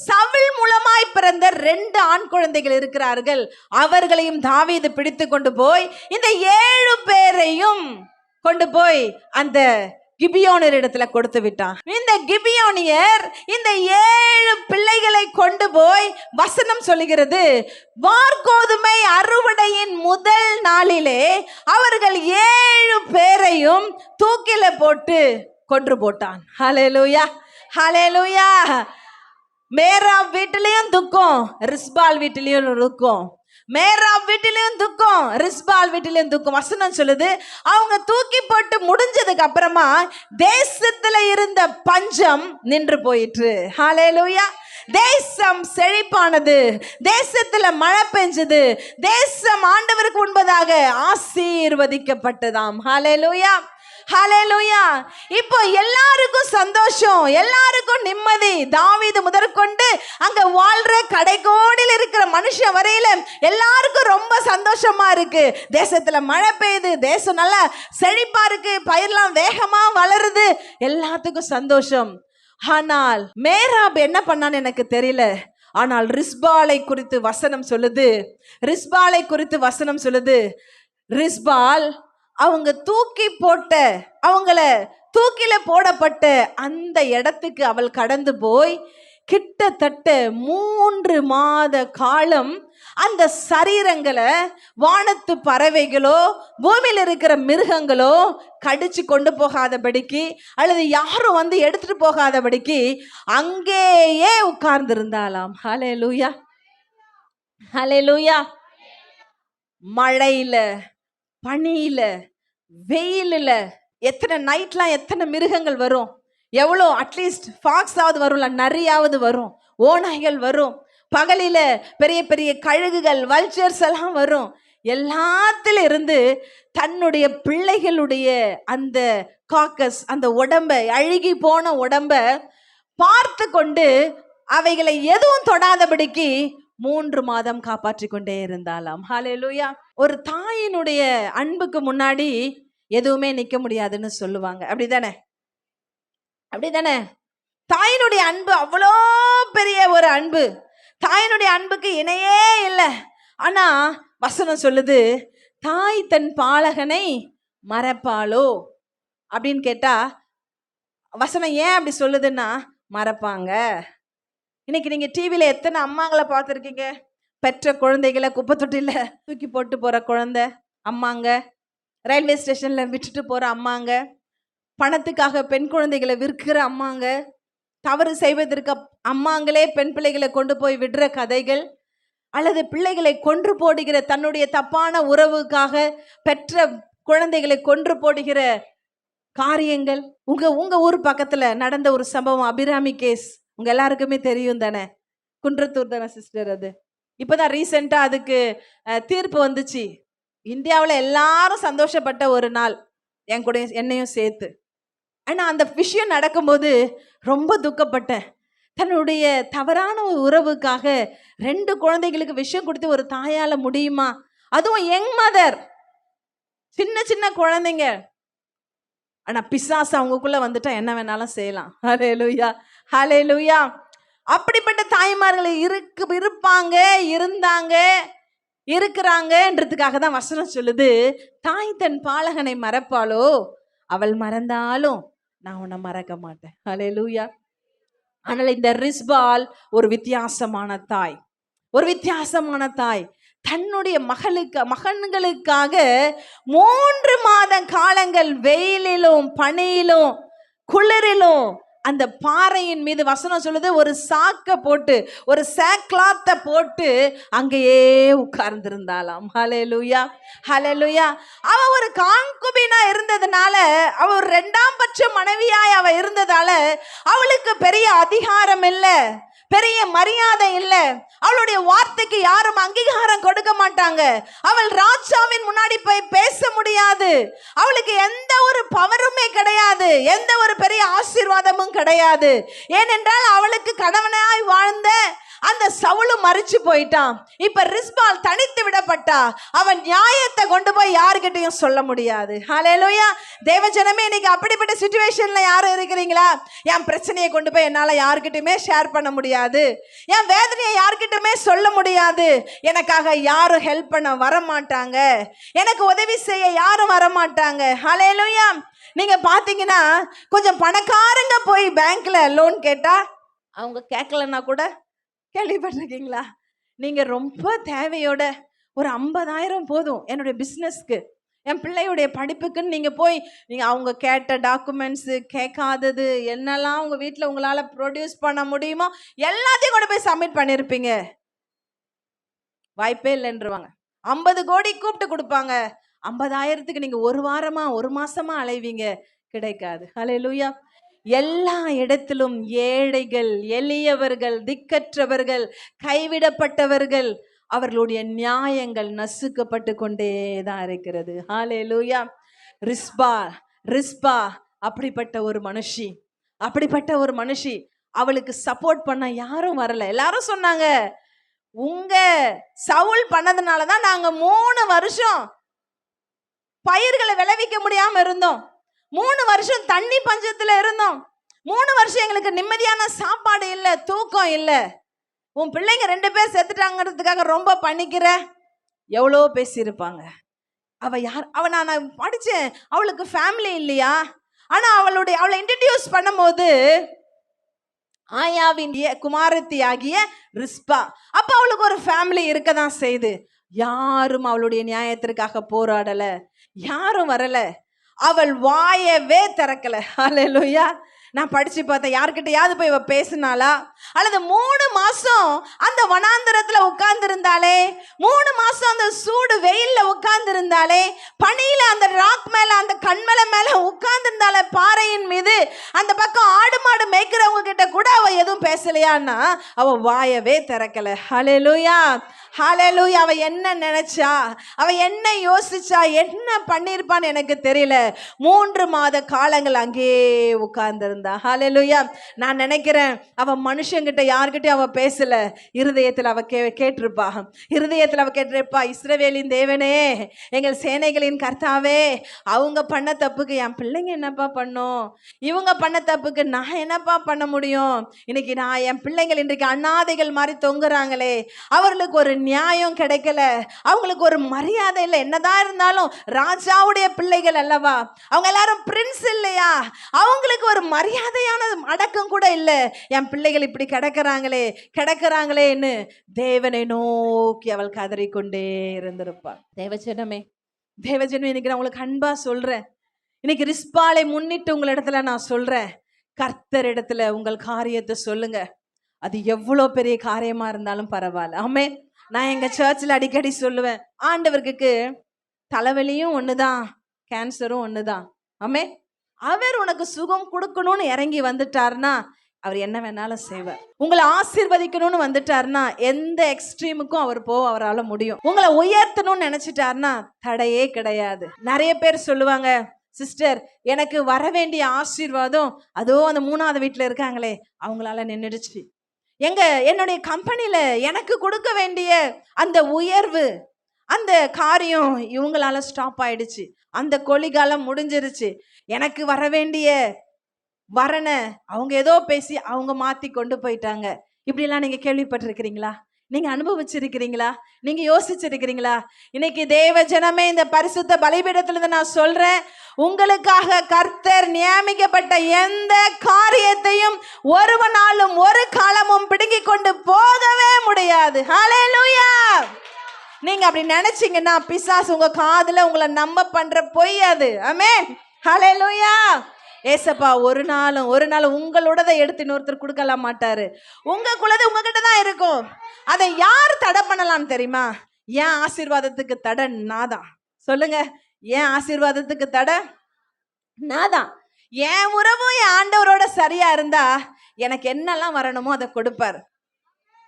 S1: சவுல் மூலமாய் பிறந்த 2 ஆண் குழந்தைகள் இருக்கிறார்கள். அவர்களையும் தாவீது பிடித்து கொண்டு போய் இந்த 7 பேரையும் கொண்டு போய் அந்த கிபியோனியர் இடத்துல கொடுத்து விட்டான். இந்த கிபியோனியர் இந்த 7 பிள்ளைகளை கொண்டு போய், வசனம் சொல்லுகிறது, வார்கோதுமை அறுவடையின் முதல் நாளிலே அவர்கள் 7 பேரையும் தூக்கில போட்டு கொன்று போட்டான். ஹல்லேலூயா. ஹalleluya. மேராப் வீட்டிலையும் துக்கம், ரிஸ்பால் வீட்டிலையும் துக்கம். மேராப் வீட்டிலையும் துக்கம், ரிஸ்பால் வீட்டிலையும் துக்கம். வசனம் சொல்லுது, அவங்க தூக்கி போட்டு முடிஞ்சதுக்கு அப்புறமா தேசத்துல இருந்த பஞ்சம் நின்று போயிற்று. ஹalleluya. தேசம் செழிப்பானது, தேசத்துல மழை பெஞ்சது, தேசம் ஆண்டவருக்கு முன்பதாக ஆசீர்வதிக்கப்பட்டதாம். ஹalleluya, ஹalleluya. இப்போ எல்லாருக்கும் சந்தோஷம், எல்லாருக்கும் நிம்மதி. தாவீது முதற்கொண்டு அங்க வாழ்ற கடைக்கோடியில் இருக்கிற மனுஷன் வரையில எல்லாருக்கும் ரொம்ப சந்தோஷமா இருக்கு. தேசத்துல மழை பெய்யுது, தேசம் நல்லா செழிப்பா இருக்கு, பயிரெல்லாம் வேகமா வளருது, எல்லாத்துக்கும் சந்தோஷம். ஆனால் மேராப் என்ன பண்ணான்னு எனக்கு தெரியல. ஆனால் ரிஸ்பாலை குறித்து வசனம் சொல்லுது, ரிஸ்பாலை குறித்து வசனம் சொல்லுது. ரிஸ்பால் அவங்க தூக்கி போட்ட, அவங்கள தூக்கில போடப்பட்ட அந்த இடத்துக்கு அவள் கடந்து போய் கிட்டத்தட்ட 3 மாத காலம் அந்த சரீரங்களை வானத்து பறவைகளோ பூமியில் இருக்கிற மிருகங்களோ கடிச்சு கொண்டு போகாதபடிக்கு அல்லது யாரும் வந்து எடுத்துட்டு போகாதபடிக்கு அங்கேயே உட்கார்ந்திருந்தாலாம். ஹல்லேலூயா, ஹல்லேலூயா. மழையில, பனியில, வெயிலில் எத்தனை நைட்லாம் எத்தனை மிருகங்கள் வரும், எவ்வளோ அட்லீஸ்ட் ஃபாக்ஸாவது வரும்ல, நரியாவது வரும், ஓநாய்கள் வரும், பகலில பெரிய பெரிய கழுகுகள், வல்ச்சர்ஸ் எல்லாம் வரும். எல்லாத்துல இருந்து தன்னுடைய பிள்ளைகளுடைய அந்த காக்கஸ், அந்த உடம்ப, அழுகி போன உடம்ப பார்த்து கொண்டு அவைகளை எதுவும் தொடாதபடிக்கு 3 மாதம் காப்பாற்றி கொண்டே இருந்தாலாம். ஹல்லேலூயா. ஒரு தாயினுடைய அன்புக்கு முன்னாடி எதுவுமே நிக்க முடியாதுன்னு சொல்லுவாங்க. அப்படிதானே, அப்படிதானே? தாயினுடைய அன்பு அவ்வளோ பெரிய ஒரு அன்பு, தாயினுடைய அன்புக்கு இணையே இல்லை. ஆனா வசனம் சொல்லுது, தாய் தன் பாலகனை மறப்பாளோ அப்படின்னு கேட்டா வசனம் ஏன் அப்படி சொல்லுதுன்னா, மறப்பாங்க. இன்னைக்கு நீங்க டிவியில எத்தனை அம்மாங்களை பார்த்துருக்கீங்க? பெற்ற குழந்தைகளை குப்பை தொட்டில தூக்கி போட்டு போற குழந்தை அம்மாங்க, ரயில்வே ஸ்டேஷன்ல விட்டுட்டு போற அம்மாங்க, பணத்துக்காக பெண் குழந்தைகளை விற்கிற அம்மாங்க, தவறு செய்வதற்கு அம்மாங்களே பெண் பிள்ளைகளை கொண்டு போய் விடுற கதைகள், அல்லது பிள்ளைகளை கொன்று போடுகிற, தன்னுடைய தப்பான உறவுக்காக பெற்ற குழந்தைகளை கொன்று போடுகிற காரியங்கள். உங்க ஊர் பக்கத்துல நடந்த ஒரு சம்பவம், அபிராமி கேஸ், உங்க எல்லாருக்குமே தெரியும் தானே? குன்றத்தூர் தானே சிஸ்டர்? அது இப்போதான் ரீசெண்டா அதுக்கு தீர்ப்பு வந்துச்சு. இந்தியாவில் எல்லாரும் சந்தோஷப்பட்ட ஒரு நாள், என் கூட என்னையும் சேர்த்து. ஆனால் அந்த விஷயம் நடக்கும்போது ரொம்ப துக்கப்பட்டேன். தன்னுடைய தவறான ஒரு உறவுக்காக 2 குழந்தைகளுக்கு விஷயம் கொடுத்து ஒரு தாயால முடியுமா? அதுவும் யங் மதர், சின்ன சின்ன குழந்தைங்க. ஆனா பிசாசு அவங்களுக்குள்ள வந்துட்டா என்ன வேணாலும் செய்யலாம். ஹல்லேலூயா, ஹல்லேலூயா. அப்படிப்பட்ட தாய்மார்கள் இருப்பாங்க, இருந்தாங்க, இருக்கிறாங்கன்றதுக்காக தான் வசனம் சொல்லுது, தாய் தன் பாலகனை மறப்பாளோ, அவள் மறந்தாலும் நான் உன்னை மறக்க மாட்டேன். ஹல்லேலூயா. ஆனால் இந்த ரிஸ்பால் ஒரு வித்தியாசமான தாய், ஒரு வித்தியாசமான தாய். தன்னுடைய மகன்களுக்காக 3 மாத காலங்கள் வெயிலிலும் பனியிலும் குளிரிலும் அந்த பாறையின் மீது வசனம் சொல்லுது, ஒரு சாக்க போட்டு, ஒரு சாக்லாத்தை போட்டு அங்கேயே உட்கார்ந்திருந்தாலாம். ஹல்லேலூயா, ஹல்லேலூயா. அவ ஒரு கான்குபினா இருந்ததுனால, அவ ஒரு 2ஆம் பட்ச மனைவியாய் அவ இருந்ததால அவளுக்கு பெரிய அதிகாரம் இல்லை, பெரிய மரியாதை இல்லை. அவளுடைய வார்த்தைக்கு யாரும் அங்கீகாரம் கொடுக்க மாட்டாங்க. அவள் ராஜாவின் முன்னாடி போய் பேச முடியாது. அவளுக்கு எந்த ஒரு பவருமே கிடையாது, எந்த ஒரு பெரிய ஆசீர்வாதமும் கிடையாது. ஏனென்றால் அவளுக்கு கணவனாய் வாழ்ந்த அந்த சவுலும் மரிச்சு போயிட்டான். இப்ப ரிஸ்பால் தனித்து விடப்பட்டா. அவன் நியாயத்தை கொண்டு போய் யாருக்கிட்டையும் சொல்ல முடியாது. ஹல்லேலூயா. தேவஜனமே, இன்னைக்கு அப்படிப்பட்ட சிச்சுவேஷன்ல யாரும் இருக்கிறீங்களா? என் பிரச்சனையை கொண்டு போய் என்னால யாருக்கிட்டையுமே ஷேர் பண்ண முடியாது, என் வேதனையை யாருக்கிட்டுமே சொல்ல முடியாது, எனக்காக யாரும் ஹெல்ப் பண்ண வர மாட்டாங்க, எனக்கு உதவி செய்ய யாரும் வர மாட்டாங்க. ஹல்லேலூயா. நீங்க பாத்தீங்கன்னா கொஞ்சம் பணக்காரங்க போய் பேங்க்ல லோன் கேட்டா அவங்க கேட்கலன்னா கூட, கேள்விப்பட்டிருக்கீங்களா? நீங்க ரொம்ப தேவையோட ஒரு 50,000 போதும் என்னுடைய பிஸ்னஸ்க்கு, என் பிள்ளையுடைய படிப்புக்குன்னு நீங்கள் போய் நீங்கள் அவங்க கேட்ட டாக்குமெண்ட்ஸு, கேட்காதது என்னெல்லாம் உங்கள் வீட்டில் உங்களால் ப்ரொடியூஸ் பண்ண முடியுமோ எல்லாத்தையும் கொண்டு போய் சப்மிட் பண்ணியிருப்பீங்க. வாய்ப்பே இல்லைன்றவாங்க. 50 கோடி கூப்பிட்டு கொடுப்பாங்க. 50,000க்கு நீங்கள் ஒரு வாரமா ஒரு மாசமா அலைவீங்க, கிடைக்காது. ஹல்லேலூயா. எல்லா இடத்திலும் ஏழைகள், எளியவர்கள், திக்கற்றவர்கள், கைவிடப்பட்டவர்கள், அவர்களுடைய நியாயங்கள் நசுக்கப்பட்டு கொண்டே தான் இருக்கிறது. ஹல்லேலூயா. ரிஸ்பா அப்படிப்பட்ட ஒரு மனுஷி, அவளுக்கு சப்போர்ட் பண்ண யாரும் வரல. எல்லாரும் சொன்னாங்க, உங்க சவுல் பண்ணதுனால தான் நாங்க 3 வருஷம் பயிர்களை விளைவிக்க முடியாம இருந்தோம். 3 வருஷம் தண்ணி பஞ்சத்துல இருந்தோம். 3 வருஷம் எங்களுக்கு நிம்மதியான சாப்பாடு இல்லை, தூக்கம் இல்லை. உன் பிள்ளைங்க 2 பேர் செத்துட்டாங்கிறதுக்காக ரொம்ப பண்ணிக்கிற. எவ்வளோ பேசியிருப்பாங்க. நான் படிச்சேன், அவளுக்கு ஃபேமிலி இல்லையா? ஆனா அவளை இன்ட்ரடியூஸ் பண்ணும்போது ஆயாவின் குமாரத்தி ஆகிய ரிஸ்பா, அப்ப அவளுக்கு ஒரு ஃபேமிலி இருக்க தான் செய்து. யாரும் அவளுடைய நியாயத்திற்காக போராடல, யாரும் வரல, அவள் வாயவே திறக்கல. ஹல்லேலூயா. நான் படிச்சு பார்த்தேன், யார்கிட்டயாவது போய் இவ பேசினாளா? அல்லது 3 மாசம் அந்த வனாந்தரத்துல உட்கார்ந்து இருந்தாலே, 3 மாசம் அந்த சூடு வெயில்ல உட்கார்ந்து இருந்தாலே, பனியில அந்த ராக் மேல, அந்த கண்மலை மேல உட்கார்ந்து இருந்தாலே, பாறையின் மீது, அந்த பக்கம் ஆடு மாடு மேய்க்கிறவங்க கிட்ட கூட அவ எதுவும் பேசலையான்னா அவ வாயவே திறக்கல. ஹல்லேலூயா, ஹல்லேலூயா. அவ என்ன நினைச்சா, அவ என்ன யோசிச்சா, என்ன பண்ணிருப்பான்னு எனக்கு தெரியல. 3 மாத காலங்கள் அங்கே உட்கார்ந்து இருந்தா. ஹல்லேலூயா. நான் நினைக்கிறேன், அவ மனுஷங்கிட்ட யார்கிட்டயும் அவ பேசல. இருதயத்தில் அவ கேட்டிருப்பா. இஸ்ரவேலின் தேவனே, எங்கள் சேனைகளின் கர்த்தாவே, அவங்க பண்ண தப்புக்கு என் பிள்ளைங்க என்னப்பா பண்ணும்? இவங்க பண்ண தப்புக்கு நான் என்னப்பா பண்ண முடியும்? இன்னைக்கு நான் என் பிள்ளைங்கள் இன்றைக்கு அனாதைகள் மாதிரி தொங்குறாங்களே, அவர்களுக்கு ஒரு நியாயம் கிடைக்கல, அவங்களுக்கு ஒரு மரியாதை இல்லை. என்னதான் இருந்தாலும் ராஜாவுடைய பிள்ளைகள் அல்லவா, அவங்க எல்லாரும் பிரின்ஸ் இல்லையா? அவங்களுக்கு ஒரு மரியாதையான அடக்கம் கூட இல்லை. என் பிள்ளைகள் இப்படி கிடக்கிறாங்களேன்னு தேவனை நோக்கி அவள் கதறிக்கொண்டே இருந்திருப்பாள். தேவஜனமே, இன்னைக்கு நான் உங்களுக்கு அன்பா சொல்றேன். இன்னைக்கு ரிஸ்பாலை முன்னிட்டு உங்களிடத்துல நான் சொல்றேன், கர்த்தர் இடத்துல உங்கள் காரியத்தை சொல்லுங்க. அது எவ்வளோ பெரிய காரியமா இருந்தாலும் பரவாயில்ல. ஆமென். நான் எங்க சர்ச்சில் அடிக்கடி சொல்லுவேன், ஆண்டவருக்கு தலைவலியும் ஒண்ணுதான், கேன்சரும் ஒண்ணுதான். ஆமென். அவர் உனக்கு சுகம் கொடுக்கணும்னு இறங்கி வந்துட்டார்னா அவர் என்ன வேணாலும் செய்வார். உங்களை ஆசீர்வதிக்கணும்னு வந்துட்டார்னா எந்த எக்ஸ்ட்ரீமுக்கும் அவரால் முடியும். உங்களை உயர்த்தணும்னு நினைச்சிட்டார்னா தடையே கிடையாது. நிறைய பேர் சொல்லுவாங்க, சிஸ்டர் எனக்கு வர வேண்டிய ஆசீர்வாதம் அதோ அந்த 3வது வீட்டில் இருக்காங்களே அவங்களால நின்றுடுச்சு. என்னுடைய கம்பெனியில எனக்கு கொடுக்க வேண்டிய அந்த உயர்வு, அந்த காரியம் இவங்களால ஸ்டாப் ஆயிடுச்சு. அந்த கொலிகாலம் முடிஞ்சிருச்சு. எனக்கு வர வேண்டிய வரனை அவங்க ஏதோ பேசி அவங்க மாத்தி கொண்டு போயிட்டாங்க. இப்படிலாம் நீங்க கேள்விப்பட்டிருக்கிறீங்களா? நீங்க அனுபவிச்சிருக்கிறீங்களா? நீங்க யோசிச்சிருக்கிறீங்களா? இன்னைக்கு தேவ ஜனமே, இந்த பரிசுத்த பலிபீடத்திலிருந்து நான் சொல்றேன், உங்களுக்காக கர்த்தர் நியமிக்கப்பட்ட எந்த காரியத்தையும் ஒருவனாலும் ஒரு காலமும் பிடுங்கி கொண்டு போகவே முடியாது. ஹல்லேலூயா. நீங்க அப்படி நினைச்சீங்கன்னா பிசாசு உங்க காதுல உங்களை நம்ப பண்ற பொய் அது. ஆமென். ஹல்லேலூயா. ஏசப்பா ஒரு நாள் உங்களோடதை எடுத்து இன்னொருத்தர் கொடுக்கலாம் மாட்டாரு. உங்களுக்குள்ளது உங்ககிட்ட தான் இருக்கும். அதை யார் தடை பண்ணலாம் தெரியுமா? ஏன் ஆசீர்வாதத்துக்கு தடை நாதான். சொல்லுங்க, ஏன் ஆசீர்வாதத்துக்கு தடை நாதான். என் உறவும் என் ஆண்டவரோட சரியா இருந்தா எனக்கு என்னெல்லாம் வரணுமோ அதை கொடுப்பார்.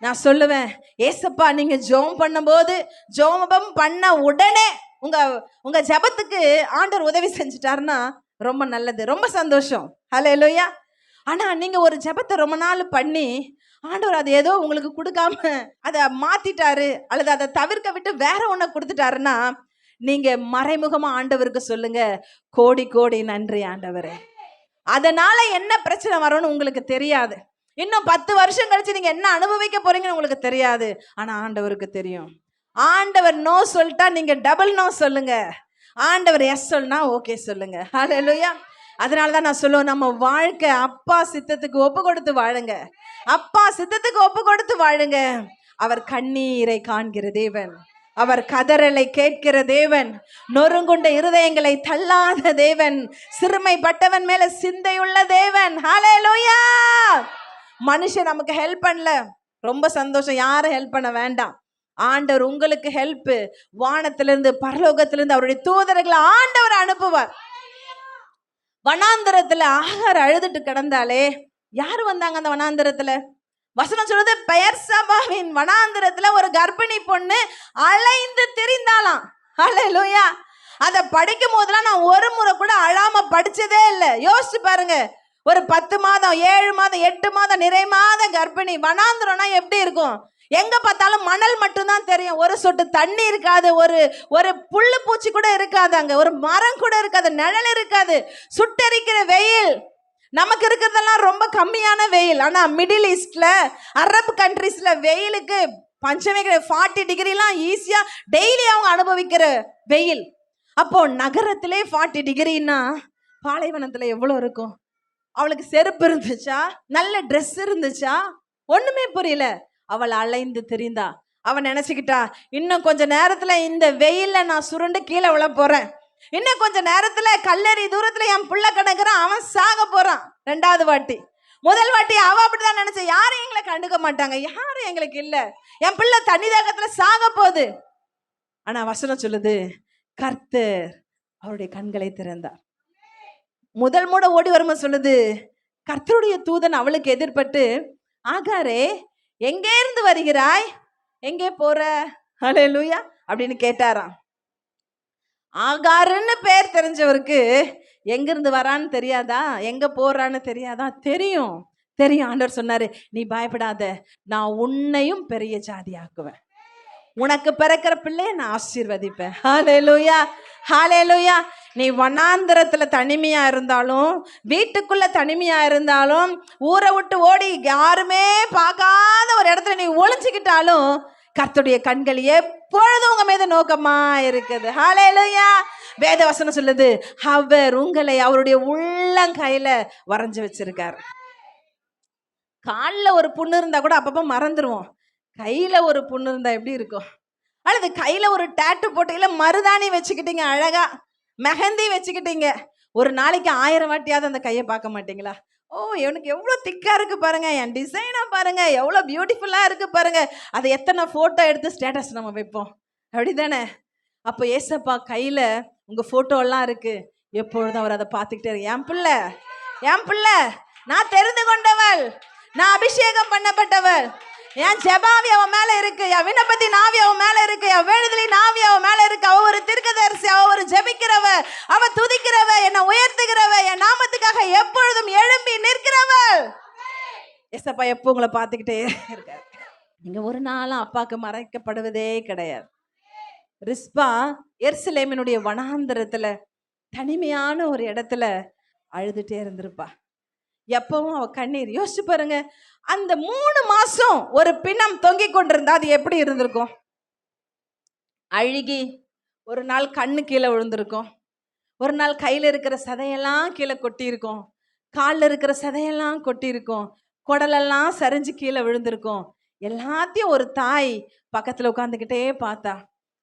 S1: நான் சொல்லுவேன், ஏசப்பா நீங்க ஜெபம் பண்ணும்போது, ஜெபம் பண்ண உடனே உங்க ஜெபத்துக்கு ஆண்டவர் உதவி செஞ்சுட்டாருன்னா ரொம்ப நல்லது, ரொம்ப சந்தோஷம். ஹல்லேலூயா. ஆனா நீங்க ஒரு ஜெபத்தை ரொம்ப நாள் பண்ணி ஆண்டவர் அதை ஏதோ உங்களுக்கு கொடுக்காம அதை மாத்திட்டாரு அல்லது அதை தவிர்க்க விட்டு வேற ஒன்ன கொடுத்துட்டாருன்னா நீங்க மறைமுகமா ஆண்டவருக்கு சொல்லுங்க, கோடி கோடி நன்றி ஆண்டவரே. அதனால என்ன பிரச்சனை வரும்னு உங்களுக்கு தெரியாது. இன்னும் 10 வருஷம் கழிச்சு நீங்க என்ன அனுபவிக்க போறீங்கன்னு உங்களுக்கு தெரியாது. ஆனா ஆண்டவருக்கு தெரியும். ஆண்டவர் நோ சொல்லிட்டா நீங்க டபுள் நோ சொல்லுங்க. ஆண்டவர் எஸ் சொல்லுனா ஓகே சொல்லுங்க. ஹல்லேலூயா. அதனாலதான் நான் சொல்லுவேன், நம்ம வாழ்க்கை அப்பா சித்தத்துக்கு ஒப்பு கொடுத்து வாழுங்க. அப்பா சித்தத்துக்கு ஒப்பு கொடுத்து வாழுங்க. அவர் கண்ணீரை காண்கிற தேவன். அவர் கதறலை கேட்கிற தேவன், நொறுங்குண்ட இருதயங்களை தள்ளாத தேவன், சிறுமைப்பட்டவன் மேல சிந்தையுள்ள தேவன். ஹல்லேலூயா. மனுஷன் நமக்கு ஹெல்ப் பண்ணல, ரொம்ப சந்தோஷம். யாரும் ஹெல்ப் பண்ண வேண்டாம். ஆண்டவர் உங்களுக்கு ஹெல்ப் வானத்திலிருந்து பரலோகத்திலிருந்து அவருடைய தூதர்களை ஆண்டவர் அனுப்புவார். வனாந்தரத்துல ஆகார் அழுதுட்டு கிடந்தாலே யாரு வந்தாங்க அந்த வனாந்தரத்துல? வசனம் சொல்றது, பெயர்சபாவின் வனாந்தரத்துல ஒரு கர்ப்பிணி பொண்ணு அலைந்து திரிந்தாளாம். ஹல்லேலூயா. அதை படிக்கும் போதெல்லாம் நான் ஒரு முறை கூட அழாம படிச்சதே இல்லை. யோசிச்சு பாருங்க, ஒரு 10 மாதம் 7 மாதம் 8 மாதம் நிறை மாத கர்ப்பிணி. வனாந்தரம்னா எப்படி இருக்கும்? எங்க பார்த்தாலும் மணல் மட்டும்தான் தெரியும், ஒரு சொட்டு தண்ணி இருக்காது, ஒரு புல்லு பூச்சி கூட இருக்காது, அங்க ஒரு மரம் கூட இருக்காது, நிழல் இருக்காது, சுட்டரிக்கிற வெயில். நமக்கு இருக்கிறதெல்லாம் ரொம்ப கம்மியான வெயில். ஆனா மிடில் ஈஸ்ட்ல, அரபு கண்ட்ரீஸ்ல வெயிலுக்கு பஞ்சமே கிடையாது. 40 டிகிரிலாம் ஈஸியா டெய்லி அவங்க அனுபவிக்கிற வெயில். அப்போ நகரத்திலே 40 டிகிரின்னா பாலைவனத்துல எவ்வளவு இருக்கும்? அவளுக்கு செருப்பு இருந்துச்சா? நல்ல ட்ரெஸ் இருந்துச்சா? ஒண்ணுமே புரியல. அவள் அலைந்து திரிந்தா. அவன் நினைச்சுக்கிட்டா, இன்னும் கொஞ்ச நேரத்துல இந்த வெயில்ல நான் சுருண்டு கீழே விழ போறேன், இன்னும் கொஞ்ச நேரத்துல கல்லறி தூரத்துல என் புள்ள கிடக்குறான், அவன் சாக போறான். 2வது வாட்டி. முதல் வாட்டி அவ அப்படிதான் நினைச்ச, யாரும் எங்களை கண்டுக்க மாட்டாங்க, யாரும் எங்களுக்கு இல்ல, என் பிள்ளை தண்ணி தாகத்துல சாக போகுது. ஆனா வசனம் சொல்லுது, கர்த்தர் அவருடைய கண்களை திறந்தார். முதல் மூட ஓடி வரும்போது சொல்லுது, கர்த்தருடைய தூதன் அவளுக்கு எதிர்பட்டு, ஆகாரே எங்கே இருந்து வருகிறாய், எங்கே போற? ஹல்லேலூயா அப்படின்னு கேட்டாராம். ஆகாருன்னு பேர் தெரிஞ்சவருக்கு எங்கிருந்து வரான்னு தெரியாதா, எங்க போறான்னு தெரியாதா? தெரியும், தெரியும். ஆண்டவர் சொன்னாரு, நீ பயப்படாத, நான் உன்னையும் பெரிய ஜாதி ஆக்குவேன், உனக்கு பிறக்கிற பிள்ளைய நான் ஆசீர்வதிப்பேன். ஹல்லேலூயா, ஹல்லேலூயா. நீ வனாந்தரத்துல தனிமையா இருந்தாலும், வீட்டுக்குள்ள தனிமையா இருந்தாலும், ஊரை விட்டு ஓடி யாருமே பார்க்காத ஒரு இடத்துல நீ ஒளிஞ்சுக்கிட்டாலும், கர்த்தருடைய கண்கள் எப்பொழுதும் உங்க மீது நோக்கமா இருக்குது. ஹல்லேலூயா. வேத வசனம் சொல்லுது, அவர் உங்களை அவருடைய உள்ளங்கையில வரைஞ்சு வச்சிருக்காரு. காலில் ஒரு புண்ணு இருந்தா கூட அப்பப்போ மறந்துடுவோம், கையில ஒரு புண்ணு இருந்தா எப்படி இருக்கும்? அல்லது கையில ஒரு டேட்டு போட்டீங்களா, மருதாணி வச்சுக்கிட்டீங்க, அழகா மெஹந்தி வச்சுக்கிட்டீங்க, ஒரு நாளைக்கு 1000 வாட்டியாவது அந்த கையை பார்க்க மாட்டீங்களா? ஓ, எனக்கு எவ்வளோ திக்கா இருக்கு பாருங்க, என் டிசைனா பாருங்க, எவ்வளோ பியூட்டிஃபுல்லா இருக்கு பாருங்க. அதை எத்தனை போட்டோ எடுத்து ஸ்டேட்டஸ் நம்ம வைப்போம், அப்படிதானே? அப்போ ஏசப்பா கையில உங்க போட்டோ எல்லாம் இருக்கு, எப்பொழுதும் அவர் அதை பார்த்துக்கிட்டே, என் பிள்ளை, என் பிள்ளை, நான் தெரிந்து கொண்டவள், நான் அபிஷேகம் பண்ணப்பட்டவள், என் ஜெபாவி அவன் மேல இருக்கு, என் விண்ணப்பத்தி நாவி அவன் மேல இருக்கு, என் வேண்டுதலி நாவி அவன் மேல இருக்கு. அவ ஒரு தீர்க்கதரிசி, அவ ஒரு ஜெபிக்கிறவ, அவ துதிக்கிறவ, என்னை உயர்த்துகிறவ, என் நாமத்துக்காக எப்பொழுதும் எழும்பி நிற்கிறவள். ஏசப்பா எப்போ உங்களை பார்த்துக்கிட்டே இருக்காரு. நீங்க ஒரு நாளும் அப்பாவுக்கு மறைக்கப்படுவதே கிடையாது. ரிஸ்பா எருசலேமினுடைய வனாந்தரத்துல தனிமையான ஒரு இடத்துல அழுதுட்டே இருந்திருப்பா. எப்பவும் அவ கண்ணீர். யோசிச்சு பாருங்க, அந்த 3 மாசம் ஒரு பிணம் தொங்கிக் கொண்டிருந்தா அது எப்படி இருந்திருக்கும்? அழுகி ஒரு நாள் கண்ணு கீழே விழுந்திருக்கும், ஒரு நாள் கையில இருக்கிற சதையெல்லாம் கீழே கொட்டி இருக்கும், காலில் இருக்கிற சதையெல்லாம் கொட்டி இருக்கும், குடலெல்லாம் சரிஞ்சு கீழே விழுந்திருக்கும். எல்லாத்தையும் ஒரு தாய் பக்கத்துல உட்காந்துக்கிட்டே பார்த்தா.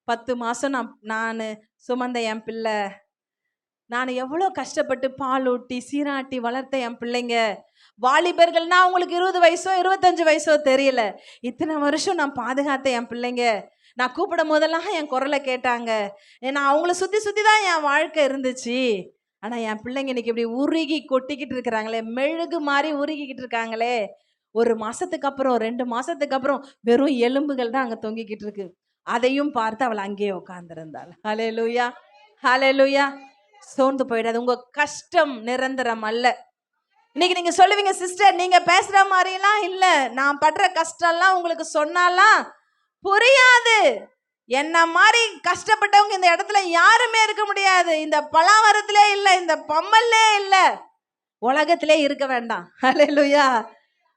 S1: 10 மாசம் நான் சுமந்த என் பிள்ளை, நான் எவ்வளோ கஷ்டப்பட்டு பால் ஊட்டி சீராட்டி வளர்த்த என் பிள்ளைங்க, வாலிபர்கள்னா அவங்களுக்கு 20 வயசோ 25 வயசோ தெரியல, இத்தனை வருஷம் நான் பாதுகாத்த என் பிள்ளைங்க, நான் கூப்பிடும் போதெல்லாம் என் குரலை கேட்டாங்க, நான் அவங்கள சுற்றி சுற்றி தான் என் வாழ்க்கை இருந்துச்சு. ஆனால் என் பிள்ளைங்க இன்னைக்கு இப்படி உருகி கொட்டிக்கிட்டு இருக்கிறாங்களே, மெழுகு மாதிரி உருகிக்கிட்டு இருக்காங்களே. 1 மாசத்துக்கு அப்புறம் 2 மாசத்துக்கு அப்புறம் வெறும் எலும்புகள் தான் அங்கே தொங்கிக்கிட்டு இருக்கு. அதையும் பார்த்து அவள் அங்கேயே உட்கார்ந்திருந்தாள். ஹல்லேலூயா, ஹல்லேலூயா. சோர்ந்து போயிடாது, உங்க கஷ்டம் நிரந்தரம் அல்ல. இன்னைக்கு நீங்க சொல்லுவீங்க, சிஸ்டர் நீங்க பேசுற மாதிரிலாம் இல்ல, நான் படுற கஷ்டம்லாம் உங்களுக்கு சொன்னாலாம் புரியாது, என்ன மாதிரி கஷ்டப்பட்டவங்க இந்த இடத்துல யாருமே இருக்க முடியாது, இந்த பலாமரத்திலே இல்ல, இந்த பம்மல்லே இல்ல, உலகத்திலே இருக்க வேண்டாம். ஹல்லேலூயா.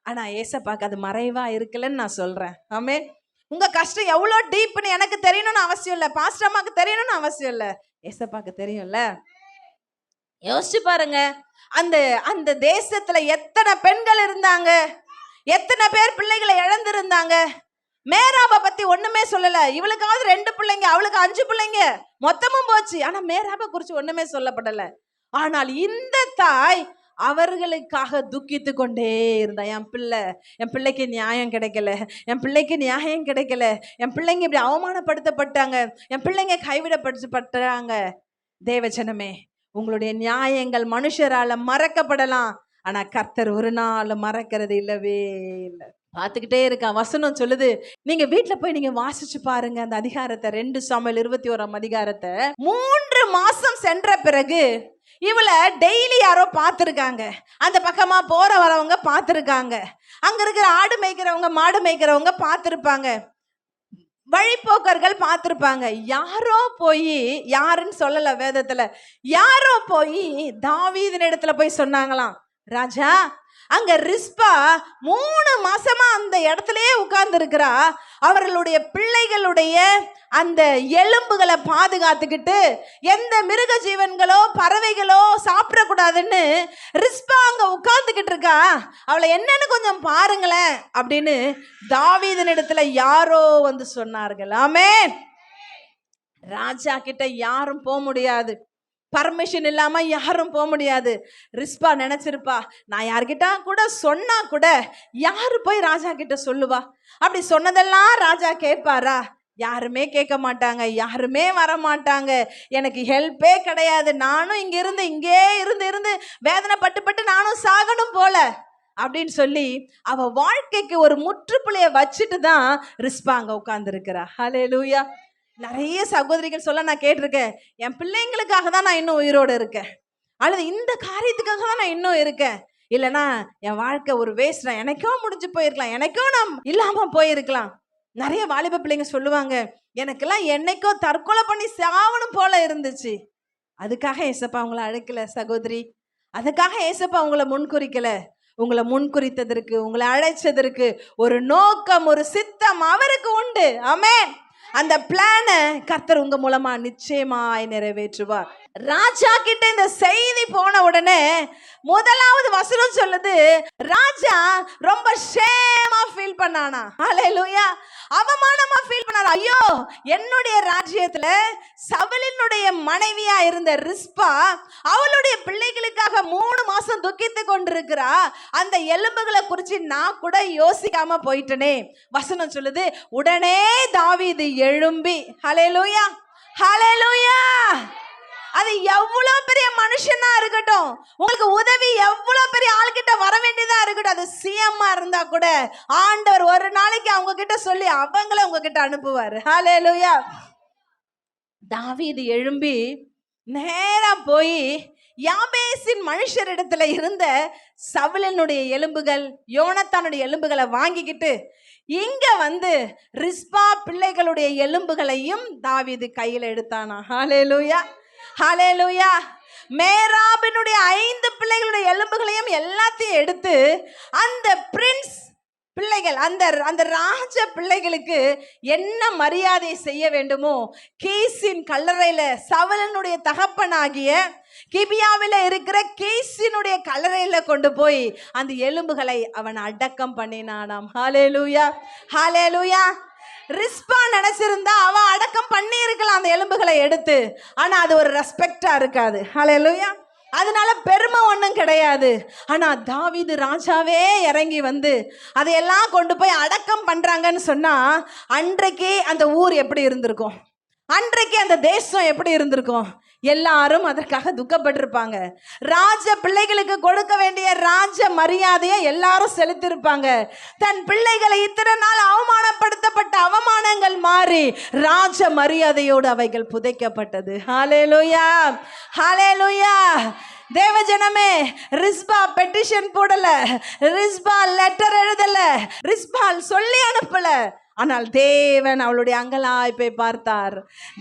S1: ஆனா ஏசப்பாக்கு அது மறைவா இருக்குல்லன்னு நான் சொல்றேன். ஆமென். உங்க கஷ்டம் எவ்வளோ டீப்னு எனக்கு தெரியணும்னு அவசியம் இல்லை, பாஸ்டர் அம்மாக்கு தெரியணும்னு அவசியம் இல்லை, ஏசப்பாக்கு தெரியும்ல. யோசிச்சு பாருங்க, அந்த தேசத்துல எத்தனை பெண்கள் இருந்தாங்க, எத்தனை பேர் பிள்ளைகளை இழந்திருந்தாங்க. மேராபை பத்தி பத்தி ஒண்ணுமே சொல்லல. இவளுக்காவது 2 பிள்ளைங்க, அவளுக்கு 5 பிள்ளைங்க, மொத்தமும் போச்சு. ஆனா மேராபை குறிச்சு ஒண்ணுமே சொல்லப்படல. ஆனால் இந்த தாய் அவர்களுக்காக துக்கித்து கொண்டே இருந்தா. என் பிள்ளைக்கு நியாயம் கிடைக்கல, என் பிள்ளைக்கு நியாயம் கிடைக்கல, என் பிள்ளைங்க இப்படி அவமானப்படுத்தப்பட்டாங்க, என் பிள்ளைங்க கைவிடப்பட்டாங்க. தேவஜனமே, உங்களுடைய நியாயங்கள் மனுஷரால மறக்கப்படலாம், ஆனா கர்த்தர் ஒரு நாள் மறக்கிறது இல்லவே இல்லை. பார்த்துக்கிட்டே இருக்கா. வசனம் சொல்லுது, நீங்க வீட்டுல போய் நீங்க வாசிச்சு பாருங்க அந்த அதிகாரத்தை, 2 சாமுவேல் 21 அதிகாரத்தை. 3 மாசம் சென்ற பிறகு இவளை டெய்லி யாரோ பார்த்துருக்காங்க, அந்த பக்கமா போற வரவங்க பார்த்துருக்காங்க, அங்க இருக்கிற ஆடு மேய்க்கிறவங்க மாடு மேய்க்கிறவங்க பார்த்துருப்பாங்க, வழிப்போக்கர்கள் பார்த்துருப்பாங்க. யாரோ போய், யாருன்னு சொல்லல வேதத்துல, யாரோ போய் தாவீதின் இடத்துல போய் சொன்னாங்களாம், ராஜா அங்க ரிஸ்பா 3 மாசமா அந்த இடத்துலயே உட்கார்ந்து இருக்கிறா, அவர்களுடைய பிள்ளைகளுடைய அந்த எலும்புகளை பாதுகாத்துக்கிட்டு எந்த மிருக ஜீவன்களோ பறவைகளோ சாப்பிடக்கூடாதுன்னு ரிஸ்பா அங்க உட்கார்ந்துக்கிட்டு இருக்கா, அவளை என்னன்னு கொஞ்சம் பாருங்களேன் அப்படின்னு தாவீதின் இடத்துல யாரோ வந்து சொன்னார்கள். ஆமென். ராஜா கிட்ட யாரும் போக முடியாது, பர்மிஷன் இல்லாம யாரும் போக முடியாது. ரிஸ்பா நினைச்சிருப்பா, நான் யார்கிட்ட கூட சொன்னா கூட யாரு போய் ராஜா கிட்ட சொல்லுவா, அப்படி சொன்னதெல்லாம் ராஜா கேட்பாரா? யாருமே கேட்க மாட்டாங்க, யாருமே வர மாட்டாங்க, எனக்கு ஹெல்ப்பே கிடையாது, நானும் இங்கே இருந்து வேதனைப்பட்டு நானும் சாகணும் போல அப்படின்னு சொல்லி அவ வாழ்க்கைக்கு ஒரு முற்றுப்புள்ளியை வச்சுட்டு தான் ரிஸ்பா அங்க உட்கார்ந்து இருக்கிறா. ஹல்லேலூயா. நிறைய சகோதரிகள் சொல்ல நான் கேட்டிருக்கேன், என் பிள்ளைங்களுக்காக தான் நான் இன்னும் உயிரோடு இருக்கேன், அல்லது இந்த காரியத்துக்காக தான் நான் இன்னும் இருக்கேன், இல்லைனா என் வாழ்க்கை ஒரு வேஸ்ட், எனக்கோ முடிஞ்சு போயிருக்கலாம், எனக்கோ நான் இல்லாம போயிருக்கலாம். நிறைய வாலிப பிள்ளைங்க சொல்லுவாங்க, எனக்கெல்லாம் என்னைக்கோ தற்கொலை பண்ணி சாவணும் போல இருந்துச்சு. அதுக்காக ஏசப்பா உங்களை அழைக்கல சகோதரி, அதுக்காக ஏசப்பா உங்களை முன்குறிக்கல. உங்களை முன்குறித்ததற்கு, உங்களை அழைச்சதற்கு ஒரு நோக்கம், ஒரு சித்தம் அவருக்கு உண்டு. ஆமென். அந்த பிளான கர்த்தர் உங்க மூலமா நிச்சயமாய் நிறைவேற்றுவார். ராஜா கிட்ட இந்த செய்தி போன உடனே முதலாவது வசனம் சொல்லுது, ராஜா ரொம்ப ஷேமா ஃபீல் பண்ணானா. ஹல்லேலூயா. அவமானமா ஃபீல் பண்ணானா. ஐயோ, என்னுடைய ராஜ்யத்துல சவுலினுடைய மனைவியா இருந்த ரிஸ்பா அவளுடைய பிள்ளைகளுக்காக 3 மாசம் துக்கித்து கொண்டிருக்கிறா, அந்த எலும்புகளை குறித்து நான் கூட யோசிக்காம போயிட்டனே. வசனம் சொல்லுது, உடனே தாவீது எழும்பி, ஹல்லேலூயா ஹல்லேலூயா, அது எவ்வளவு பெரிய மனுஷனா இருக்கட்டும், உங்களுக்கு உதவி எவ்வளவு பெரிய ஆள்கிட்ட வர வேண்டியதா இருக்கட்டும், அது சிஎம்மா இருந்தா கூட ஆண்டவர் ஒரு நாளைக்கு அவங்க கிட்ட சொல்லி அவங்கள உங்ககிட்ட அனுப்புவார். ஹல்லேலூயா. தாவீது எழும்பி நேரா போய் யாபேசின் மனுஷரிடத்துல இருந்த சவுலினுடைய எலும்புகள், யோனத்தானுடைய எலும்புகளை வாங்கிக்கிட்டு இங்க வந்து ரிஸ்பா பிள்ளைகளுடைய எலும்புகளையும் தாவீது கையில எடுத்தானா. ஹல்லேலூயா ஹல்லேலூயா. மேராபினுடைய 5 பிள்ளைகளுடைய எலும்புகளையும் எல்லாத்தையும் எடுத்து அந்த பிரின்ஸ் பிள்ளைகள், அந்த ராஜ பிள்ளைகளுக்கு என்ன மரியாதை செய்ய வேண்டுமோ கீசின் கல்லறையில, சவுலனுடைய தகப்பனாகிய கிபியாவில இருக்கிற கீசினுடைய கல்லறையில கொண்டு போய் அந்த எலும்புகளை அவன் அடக்கம் பண்ணினானாம். ஹல்லேலூயா ஹல்லேலூயா. ரிஸ்பா நினைச்சிருந்தா அவன் அடக்கம் பண்ணி இருக்கலாம் அந்த எலும்புகளை எடுத்து, ஆனா அது ஒரு ரெஸ்பெக்டா இருக்காது. ஹல்லேலூயா. அதனால பெருமை ஒன்றும் கிடையாது. ஆனா தாவீது ராஜாவே இறங்கி வந்து அதையெல்லாம் கொண்டு போய் அடக்கம் பண்றாங்கன்னு சொன்னா அன்றைக்கு அந்த ஊர் எப்படி இருந்திருக்கும், அன்றைக்கு அந்த தேசம் எப்படி இருந்திருக்கும், எல்லாரும் அதற்காக துக்கப்பட்டிருப்பாங்க. ராஜ பிள்ளைகளுக்கு கொடுக்க வேண்டிய ராஜ மரியாதையை எல்லாரும் செலுத்திருப்பாங்க. தன் பிள்ளைகளை இத்தனை நாள் அவமானப்படுத்தப்பட்ட அவமானங்கள் மாறி ராஜ மரியாதையோடு அவைகள் புதைக்கப்பட்டது. ஹல்லேலூயா ஹல்லேலூயா. தேவஜனமே, ரிஸ்பா பெட்டிஷன் போடல, ரிஸ்பா லெட்டர் எழுதல, ரிஸ்பா சொல்லி அனுப்பல, ஆனால் தேவன் அவளுடைய அங்கலாய்ப்பை பார்த்தார்,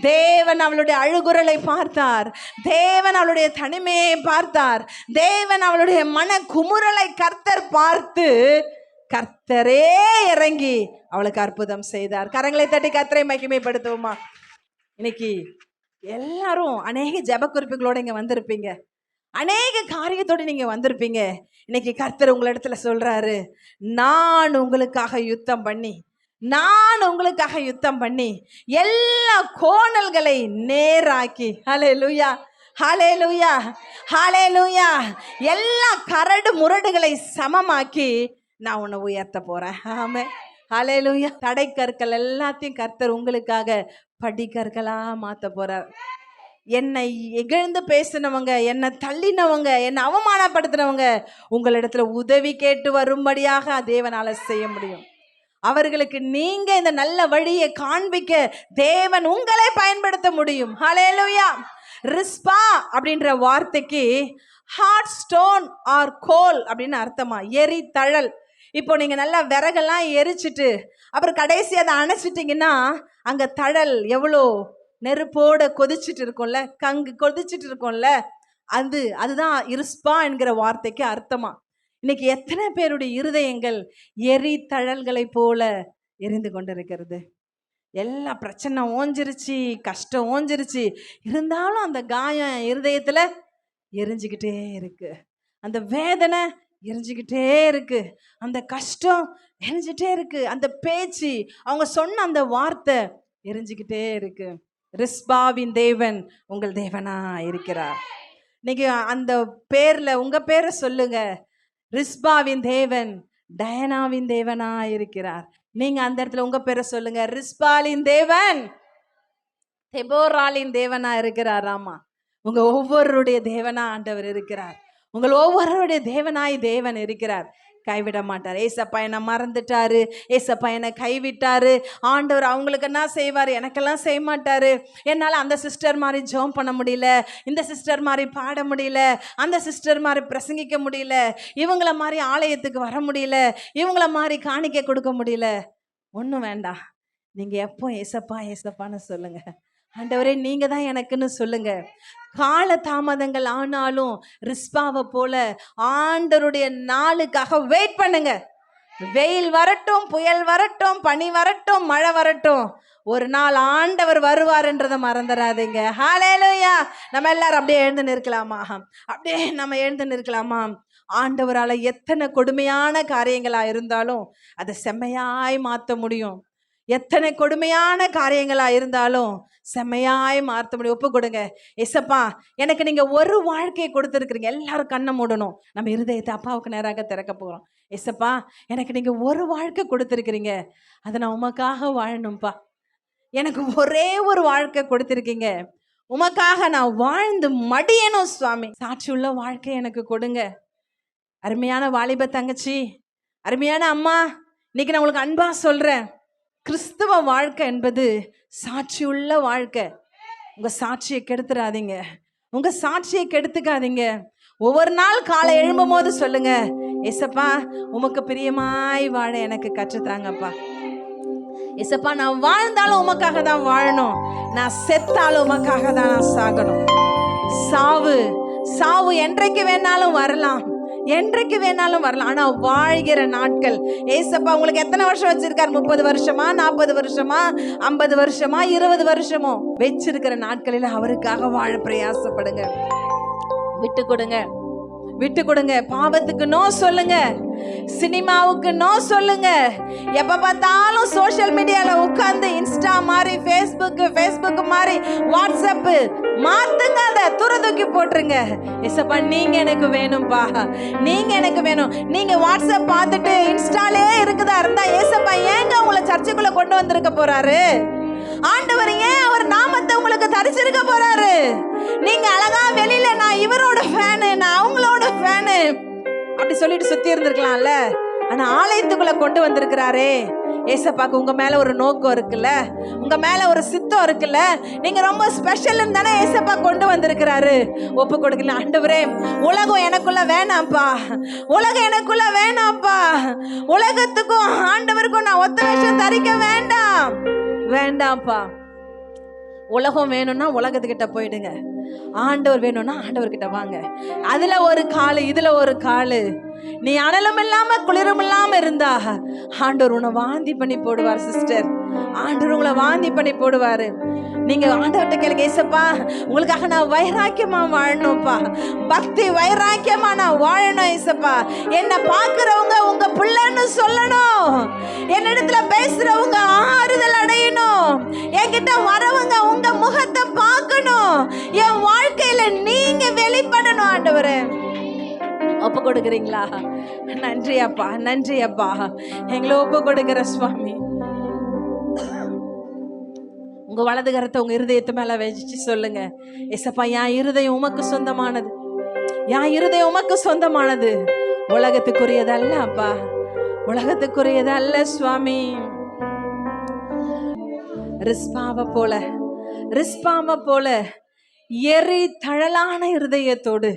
S1: தேவன் அவளுடைய அழுகுரலை பார்த்தார், தேவன் அவளுடைய தனிமையை பார்த்தார், தேவன் அவளுடைய மன குமுறலை கர்த்தர் பார்த்து கர்த்தரே இறங்கி அவளுக்கு அற்புதம் செய்தார். கரங்களை தட்டி கர்த்தரை மகிமைப்படுத்துவோமா. இன்னைக்கு எல்லாரும் அநேக ஜெப குறிப்புகளோட இங்க வந்திருப்பீங்க, அநேக காரியத்தோடு நீங்க வந்திருப்பீங்க. இன்னைக்கு கர்த்தர் உங்களிடத்துல சொல்றாரு, நான் உங்களுக்காக யுத்தம் பண்ணி நான் உங்களுக்காக யுத்தம் பண்ணி எல்லா கோணல்களை நேராக்கி, ஹல்லேலூயா ஹல்லேலூயா ஹல்லேலூயா, எல்லா கரடு முரடுகளை சமமாக்கி நான் உன்னை உயர்த்த போறேன். ஆமென் ஹல்லேலூயா. தடை கற்கள் எல்லாத்தையும் கர்த்தர் உங்களுக்காக படிக்கற்களா மாத்த போறார். என்னை இகழ்ந்து பேசினவங்க, என்னை தள்ளினவங்க, என்னை அவமானப்படுத்தினவங்க உங்களிடத்துல உதவி கேட்டு வரும்படியாக தேவனால செய்ய முடியும். அவர்களுக்கு நீங்க இந்த நல்ல வழியை காண்பிக்க தேவன் உங்களை பயன்படுத்த முடியும். ஹல்லேலூயா. ரிஸ்பா அப்படின்ற வார்த்தைக்கு ஹாட் ஸ்டோன் ஆர் கோல் அப்படின்னு அர்த்தமா, எரித்தழல். இப்போ நீங்க நல்லா விறகெல்லாம் எரிச்சிட்டு அப்புறம் கடைசி அதை அணைச்சிட்டிங்கன்னா அங்க தழல் எவ்வளோ நெருப்போட கொதிச்சுட்டு இருக்கும்ல, கங்கு கொதிச்சுட்டு இருக்கும்ல, அதுதான் ரிஸ்பா என்கிற வார்த்தைக்கு அர்த்தமா. இன்னைக்கு எத்தனை பேருடைய இருதயங்கள் எரித்தழல்களை போல எரிந்து கொண்டிருக்கிறது. எல்லா பிரச்சனை ஓஞ்சிருச்சு, கஷ்டம் ஓஞ்சிருச்சு, இருந்தாலும் அந்த காயம் இருதயத்துல எரிஞ்சுக்கிட்டே இருக்கு, அந்த வேதனை எரிஞ்சுக்கிட்டே இருக்கு, அந்த கஷ்டம் எரிஞ்சுட்டே இருக்கு, அந்த பேச்சு, அவங்க சொன்ன அந்த வார்த்தை எரிஞ்சுக்கிட்டே இருக்கு. ரிஸ்பாவின் தேவன் உங்கள் தேவனா இருக்கிறார். நீங்க அந்த பேர்ல உங்க பேரை சொல்லுங்க. ரிஸ்பாவின் தேவன் டயனாவின் தேவனா இருக்கிறார். நீங்க அந்த இடத்துல உங்க பேரை சொல்லுங்க. ரிஸ்பாலின் தேவன் தெபோராலின் தேவனா இருக்கிறார். ஆமா, உங்க ஒவ்வொருடைய தேவனா ஆண்டவர் இருக்கிறார். உங்கள் ஒவ்வொருடைய தேவனாய் தேவன் இருக்கிறார். கைவிட மாட்டார். ஏசப்பா என்னை மறந்துட்டாரு, ஏசப்பா என்னை கைவிட்டாரு, ஆண்டவர் அவங்களுக்கு என்ன செய்வார், எனக்கெல்லாம் செய்ய மாட்டாரு, என்னால் அந்த சிஸ்டர் மாதிரி ஜெபம் பண்ண முடியல, இந்த சிஸ்டர் மாதிரி பாட முடியல, அந்த சிஸ்டர் மாதிரி பிரசங்கிக்க முடியல, இவங்கள மாதிரி ஆலயத்துக்கு வர முடியல, இவங்கள மாதிரி காணிக்கை கொடுக்க முடியல. ஒன்றும் வேண்டாம். நீங்கள் எப்போ ஏசப்பா ஏசப்பான்னு சொல்லுங்க. ஆண்டவரே நீங்க தான் எனக்குன்னு சொல்லுங்க. கால தாமதங்கள் ஆனாலும் ரிஸ்பாவை போல ஆண்டவருடைய நாளுக்காக வெயிட் பண்ணுங்க. வெயில் வரட்டும், புயல் வரட்டும், பனி வரட்டும், மழை வரட்டும், ஒரு நாள் ஆண்டவர் வருவார்ன்றதை மறந்துடாதீங்க. ஹல்லேலூயா. நம்ம எல்லாரும் அப்படியே எழுந்து நிற்கலாமா? அப்படியே நம்ம எழுந்து நிற்கலாமா? ஆண்டவரால் எத்தனை கொடுமையான காரியங்களா இருந்தாலும் அதை செம்மையாய் மாற்ற முடியும். எத்தனை கொடுமையான காரியங்களா இருந்தாலும் செம்மையாய் மாற்ற முடியும். ஒப்பு கொடுங்க. ஏசப்பா எனக்கு நீங்க ஒரு வாழ்க்கையை கொடுத்துருக்குறீங்க. எல்லாரும் கண்ணை மூடணும். நம்ம இருதயத்தை அப்பாவுக்கு நேராக திறக்க போறோம். ஏசப்பா எனக்கு நீங்க ஒரு வாழ்க்கை கொடுத்துருக்கிறீங்க, அதை நான் உமக்காக வாழணும்ப்பா. எனக்கு ஒரே ஒரு வாழ்க்கை கொடுத்துருக்கீங்க, உமக்காக நான் வாழ்ந்து மடியணும் சுவாமி. சாட்சி உள்ள வாழ்க்கை எனக்கு கொடுங்க. அருமையான வாலிப தங்கச்சி, அருமையான அம்மா, இன்னைக்கு நான் உங்களுக்கு அன்பா சொல்றேன், கிறிஸ்துவ வாழ்க்கை என்பது சாட்சியுள்ள வாழ்க்கை. உங்க சாட்சியை கெடுத்துடாதீங்க, உங்க சாட்சியை கெடுத்துக்காதீங்க. ஒவ்வொரு நாள் காலை எழும்பும் போது சொல்லுங்க, ஏசப்பா உமக்கு பிரியமாய் வாழ எனக்கு கற்றுத்தாங்கப்பா. ஏசப்பா நான் வாழ்ந்தாலும் உமக்காக தான் வாழணும், நான் செத்தாலும் உமக்காக தான் நான் சாகணும். சாவு என்றைக்கு வேணாலும் வரலாம், என்றைக்கு வேணாலும் வரலாம், ஆனா வாழ்கிற நாட்கள். ஏசப்பா உங்களுக்கு எத்தனை வருஷம் வச்சிருக்காரு? 30 வருஷமா, 40 வருஷமா, 50 வருஷமா, 20 வருஷமோ? வச்சிருக்கிற நாட்களில் அவருக்காக வாழ பிரயாசப்படுங்க. விட்டு கொடுங்க, விட்டு கொடுங்க. பாவத்துக்கு நோ சொல்லுங்க, சினிமாவுக்கு நோ சொல்லுங்க. எப்ப பார்த்தாலும் சோஷியல் மீடியால உட்கார்ந்து இன்ஸ்டா மாதிரி, ஃபேஸ்புக் மாதிரி, வாட்ஸ்அப் மாத்துங்க, அதை தூக்கி போட்டுருங்க. ஏசப்பா நீங்க எனக்கு வேணும்பா, நீங்க எனக்கு வேணும். நீங்க வாட்ஸ்அப் பார்த்துட்டு இன்ஸ்டாலே இருக்குதா இருந்தா ஏசப்பா ஏங்க உங்களை சர்ச்சுக்குள்ள கொண்டு வந்திருக்க போறாரு? ஆண்டவர் ஏன் அவர் நாமத்தை உங்களுக்கு தரிச்சிருக்க போறாரு? நீங்க அழகா வெளியில நான் இவரோட ஃபேனு, நான் அவங்களோட ஃபேனு அப்படி சொல்லிட்டு சுத்தி இருந்திருக்கலாம்ல. ஆனா ஆலயத்துக்குள்ள கொண்டு வந்திருக்கிறாரே ஏசப்பாக்கு உங்க மேல ஒரு நோக்கம் இருக்குல்ல, உங்க மேல ஒரு சித்தம் இருக்குல்ல, நீங்க ரொம்ப ஸ்பெஷல் தானே ஏசப்பா கொண்டு வந்திருக்கிறாரு. ஒப்பு கொடுக்கல. ஆண்டவரே உலகம் எனக்குள்ள வேணாம்ப்பா, உலகம் எனக்குள்ள வேணாம்ப்பா, உலகத்துக்கும் ஆண்டவருக்கும் நான் ஒத்த வேஷம் தரிக்க வேண்டாம், வேண்டாம்ப்பா. உலகம் வேணும்னா உலகத்துக்கிட்ட போயிடுங்க, ஆண்டவர் வேணும்னா ஆண்டவர்கிட்ட வாங்க. அதுல ஒரு காலு, இதுல ஒரு காலு. நீ அனலும் இல்லாம குளிரும் இல்லாம இருந்தா ஆண்டவர் உன்னை வாந்தி பண்ணி போடுவார் சிஸ்டர். ஆண்டவர் உங்களை வாந்தி பண்ணி போடுவாரு. நீங்க ஆண்டவர்கிட்ட கேளுங்க, ஏசப்பா உங்களுக்காக நான் வைராக்கியமா வாழணும்ப்பா, பக்தி வைராக்கியமா நான் வாழணும் ஏசப்பா. என்ன பார்க்கிறவங்க உங்க பிள்ளைன்னு சொல்லணும், என்னிடத்துல பேசுறவங்க ஆறுதல் அடையணும், என்கிட்ட வரவங்க உங்க முகத்தை பார்க்கணும், என் வாழ்க்கையில நீங்க வெளிப்படணும். ஆண்டவரே ஒப்பு கொடுக்குறீங்களா? நன்றி அப்பா, நன்றி அப்பா. எங்களை ஒப்பு கொடுக்கிற சுவாமி. உங்க வலது கரத்தை உங்க இருதயத்து மேல வச்சு சொல்லுங்க, ஏசப்பா என் இருதயம் உமக்கு சொந்தமானது, என் இருதயம் உமக்கு சொந்தமானது, உலகத்துக்குரியது அல்ல அப்பா, உலகத்துக்குரியது அல்ல சுவாமி. ரிஸ்பாவை போல எரி தழலான இருதயத்தோடு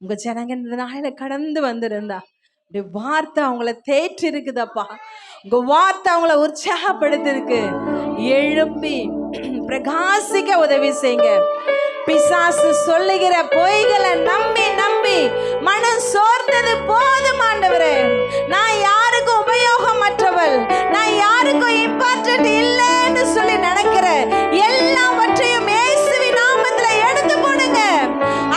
S1: உங்க ஜனங்க இந்த நாளில கடந்து வந்திருந்தா, உடைய வார்த்தை அவங்கள தேற்றி இருக்குதப்பா, உங்க வார்த்தை அவங்கள உற்சாகப்படுத்திருக்கு. எழும்பி பிரகாசிக்க உதவி செய்யுங்க. பிசாசு சொல்லுகிற பொய்களை நம்பி நம்பி மனம் சோர்ந்தது போதும் ஆண்டவரே. நான் யாருக்கும் உபயோகமற்றவள், நான் யாருக்கும் இம்பார்ட்டன்ட் இல்லைன்னு சொல்லி நினைக்கிற எல்லாவற்றையும் இயேசுவின் நாமத்துல எடுத்து போடுங்க.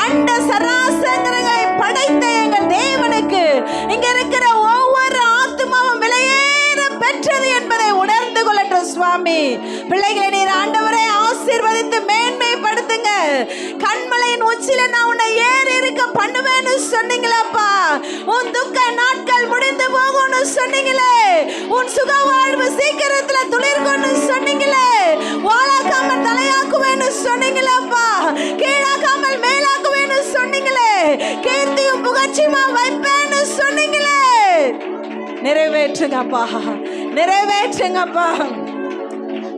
S1: அண்ட சராசரங்களை படைத்த எங்கள் தேவனுக்கு இங்க இருக்கிற ஒவ்வொரு ஆத்துமாவும் விலையேற பெற்றது என்பதை உணர்ந்து கொள்ளட்டும் சுவாமி. பிள்ளைகளை நீர் ஆண்டவரை ஆசீர்வதித்து மேன்மைப்படுத்துங்க. கண்மலையின் உச்சில நான் உன்னை ஏறி இருக்க பண்ணுவேன்னு சொன்னீங்களப்பா. உன் துக்க நாட்கள் முடிந்து போகும்னு சொன்னீங்களே, உன் சுக வாழ்வு சீக்கிரத்துல துளிர்கொண்டு சொன்னீங்களே, வாழாக்காமல் தலையாக்குவேன்னு சொன்னீங்களப்பா, கீழாக்காமல் மேலாக்குவேன்னு சொன்னீங்களே, கீர்த்தியும் புகழ்ச்சியுமா வைப்பேன்னு சொன்னீங்களே. நிறைவேற்றுங்கப்பா, நிறைவேற்றுங்கப்பா.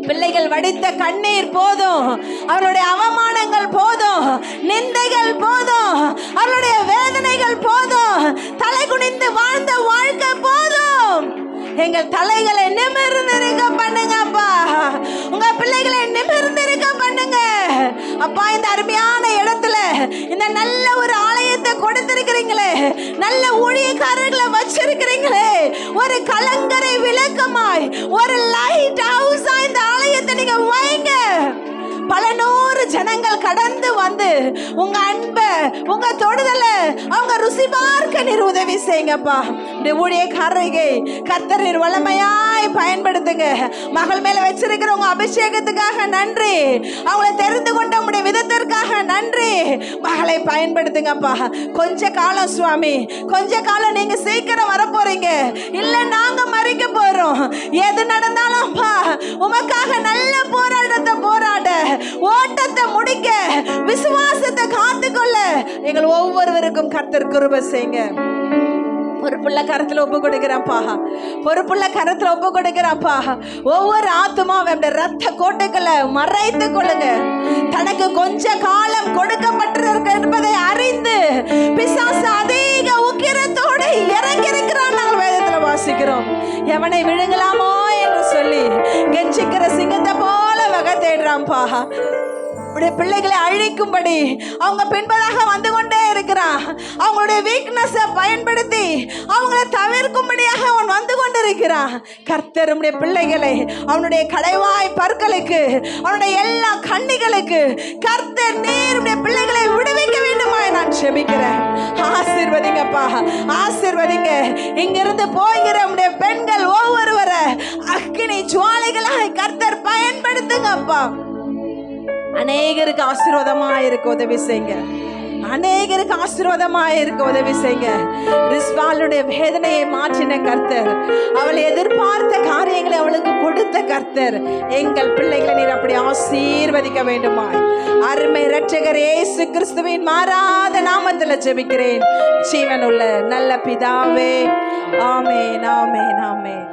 S1: பிள்ளைகள் வடித்த கண்ணீர் போதும், அவருடைய அவமானங்கள் போதும், நிந்தைகள் போதும், அவருடைய வேதனைகள் போதும், தலை குனிந்து வாழ்ந்த வாழ்க்கை போதும். எங்கள் தலைகளை நிமிர்ந்திருக்க பண்ணுங்க அப்பா, உங்க பிள்ளைகளை நிமிர்ந்திருக்க பண்ணுங்க அப்பா. இந்த அருமையான இடத்துல இந்த நல்ல ஒரு ஆலயத்தை கொடுத்திருக்கிறீங்களே, நல்ல ஊழியக்காரர்களை வச்சிருக்கிறீங்களே, ஒரு கலங்கரை விளக்கமாய், ஒரு லைட் ஹவுஸா இந்த ஆலயத்தை நீங்க வைங்க. பல நூறு ஜனங்கள் கடந்து வந்து உங்க அன்பை, உங்க தொடுதலை அவங்க ருசி பார்க்க நீர் உதவி செய்யுங்கப்பா. இந்த ஊழியக்காரரை கர்த்தர் நீர் வல்லமையாய் பயன்படுத்துங்க. மகள் மேல வச்சிருக்கிற உங்க அபிஷேகத்துக்காக நன்றி, அவங்களை தெரிந்து கொண்ட உங்களுடைய விதத்திற்காக நன்றி. மகளை பயன்படுத்துங்கப்பா. கொஞ்ச காலம் சுவாமி, கொஞ்ச காலம் நீங்க சீக்கிரம் வர போறீங்க, இல்ல நாங்க மறிக்க போறோம். எது நடந்தாலும்ப்பா உமக்காக நல்ல போராட்டத்தை போராட, ஓட்டத்தை முடிக்க, விசுவாசத்தை காத்துக்கொள்ள எங்கள் ஒவ்வொருவருக்கும் கர்த்தர் கிருபை செய்யுங்க. பொறுப்புள்ள கரத்துல ஒப்பு கொடுக்கிறப்பா, பொறுப்புள்ள கரத்துல ஒப்பு கொடுக்கிறப்பா. ஒவ்வொரு ஆத்துமாவும் ரத்த கோட்டைகளை மறைத்து கொள்ளுங்க. தனக்கு கொஞ்ச காலம் கொடுக்கப்பட்டிருக்க என்பதை அறிந்து பிசாசு அதிக உக்கிரத்தோடு இறங்கி இருக்கிறான். நாங்கள் வேதத்துல வாசிக்கிறோம், எவனை விழுங்கலாமோ என்று சொல்லி கெஞ்சிக்கிற சிங்கத்தை போல வகை தேடுறான்ப்பா. பிள்ளைகளை அழிக்கும்படி அவங்க பின்பதாக வந்து கொண்டே இருக்கிறான். அவங்களுடைய வீக்னஸை பயன்படுத்தி அவங்களை தவிர்க்கும்படியாக அவன் வந்து கொண்டிருக்கிறான். கர்த்தர் உம்முடைய பிள்ளைகளை அவனுடைய கடைவாய் பற்களுக்கு, அவனுடைய எல்லா கண்ணிகளுக்கு கர்த்தர் நீர் உடைய பிள்ளைகளை விடுவிக்க வேண்டுமாய் நான் செபிக்கிறேன். ஆசீர்வதிங்கப்பா, ஆசீர்வதிங்க. இங்கிருந்து போகிற உடைய பெண்கள் ஒவ்வொருவரை அக்கினி ஜுவாலைகளாக கர்த்தர் பயன்படுத்துங்கப்பா. அநேகருக்கு ஆசீர்வாதமா இருக்க உதவி செய்யுங்க, அநேகருக்கு ஆசீர்வாதமா இருக்க உதவி செய்யுங்க. ரிஸ்பாளுடைய வேதனையை மாற்றின கர்த்தர், அவள் எதிர்பார்த்த காரியங்களை அவளுக்கு கொடுத்த கர்த்தர், எங்கள் பிள்ளைகளை நீர் அப்படி ஆசீர்வதிக்க வேண்டுமாய் அருமை இரட்சகர் இயேசு கிறிஸ்துவின் மாறாத நாமத்தில் ஜெபிக்கிறேன் ஜீவனுள்ள நல்ல பிதாவே. ஆமென், ஆமென், ஆமென்.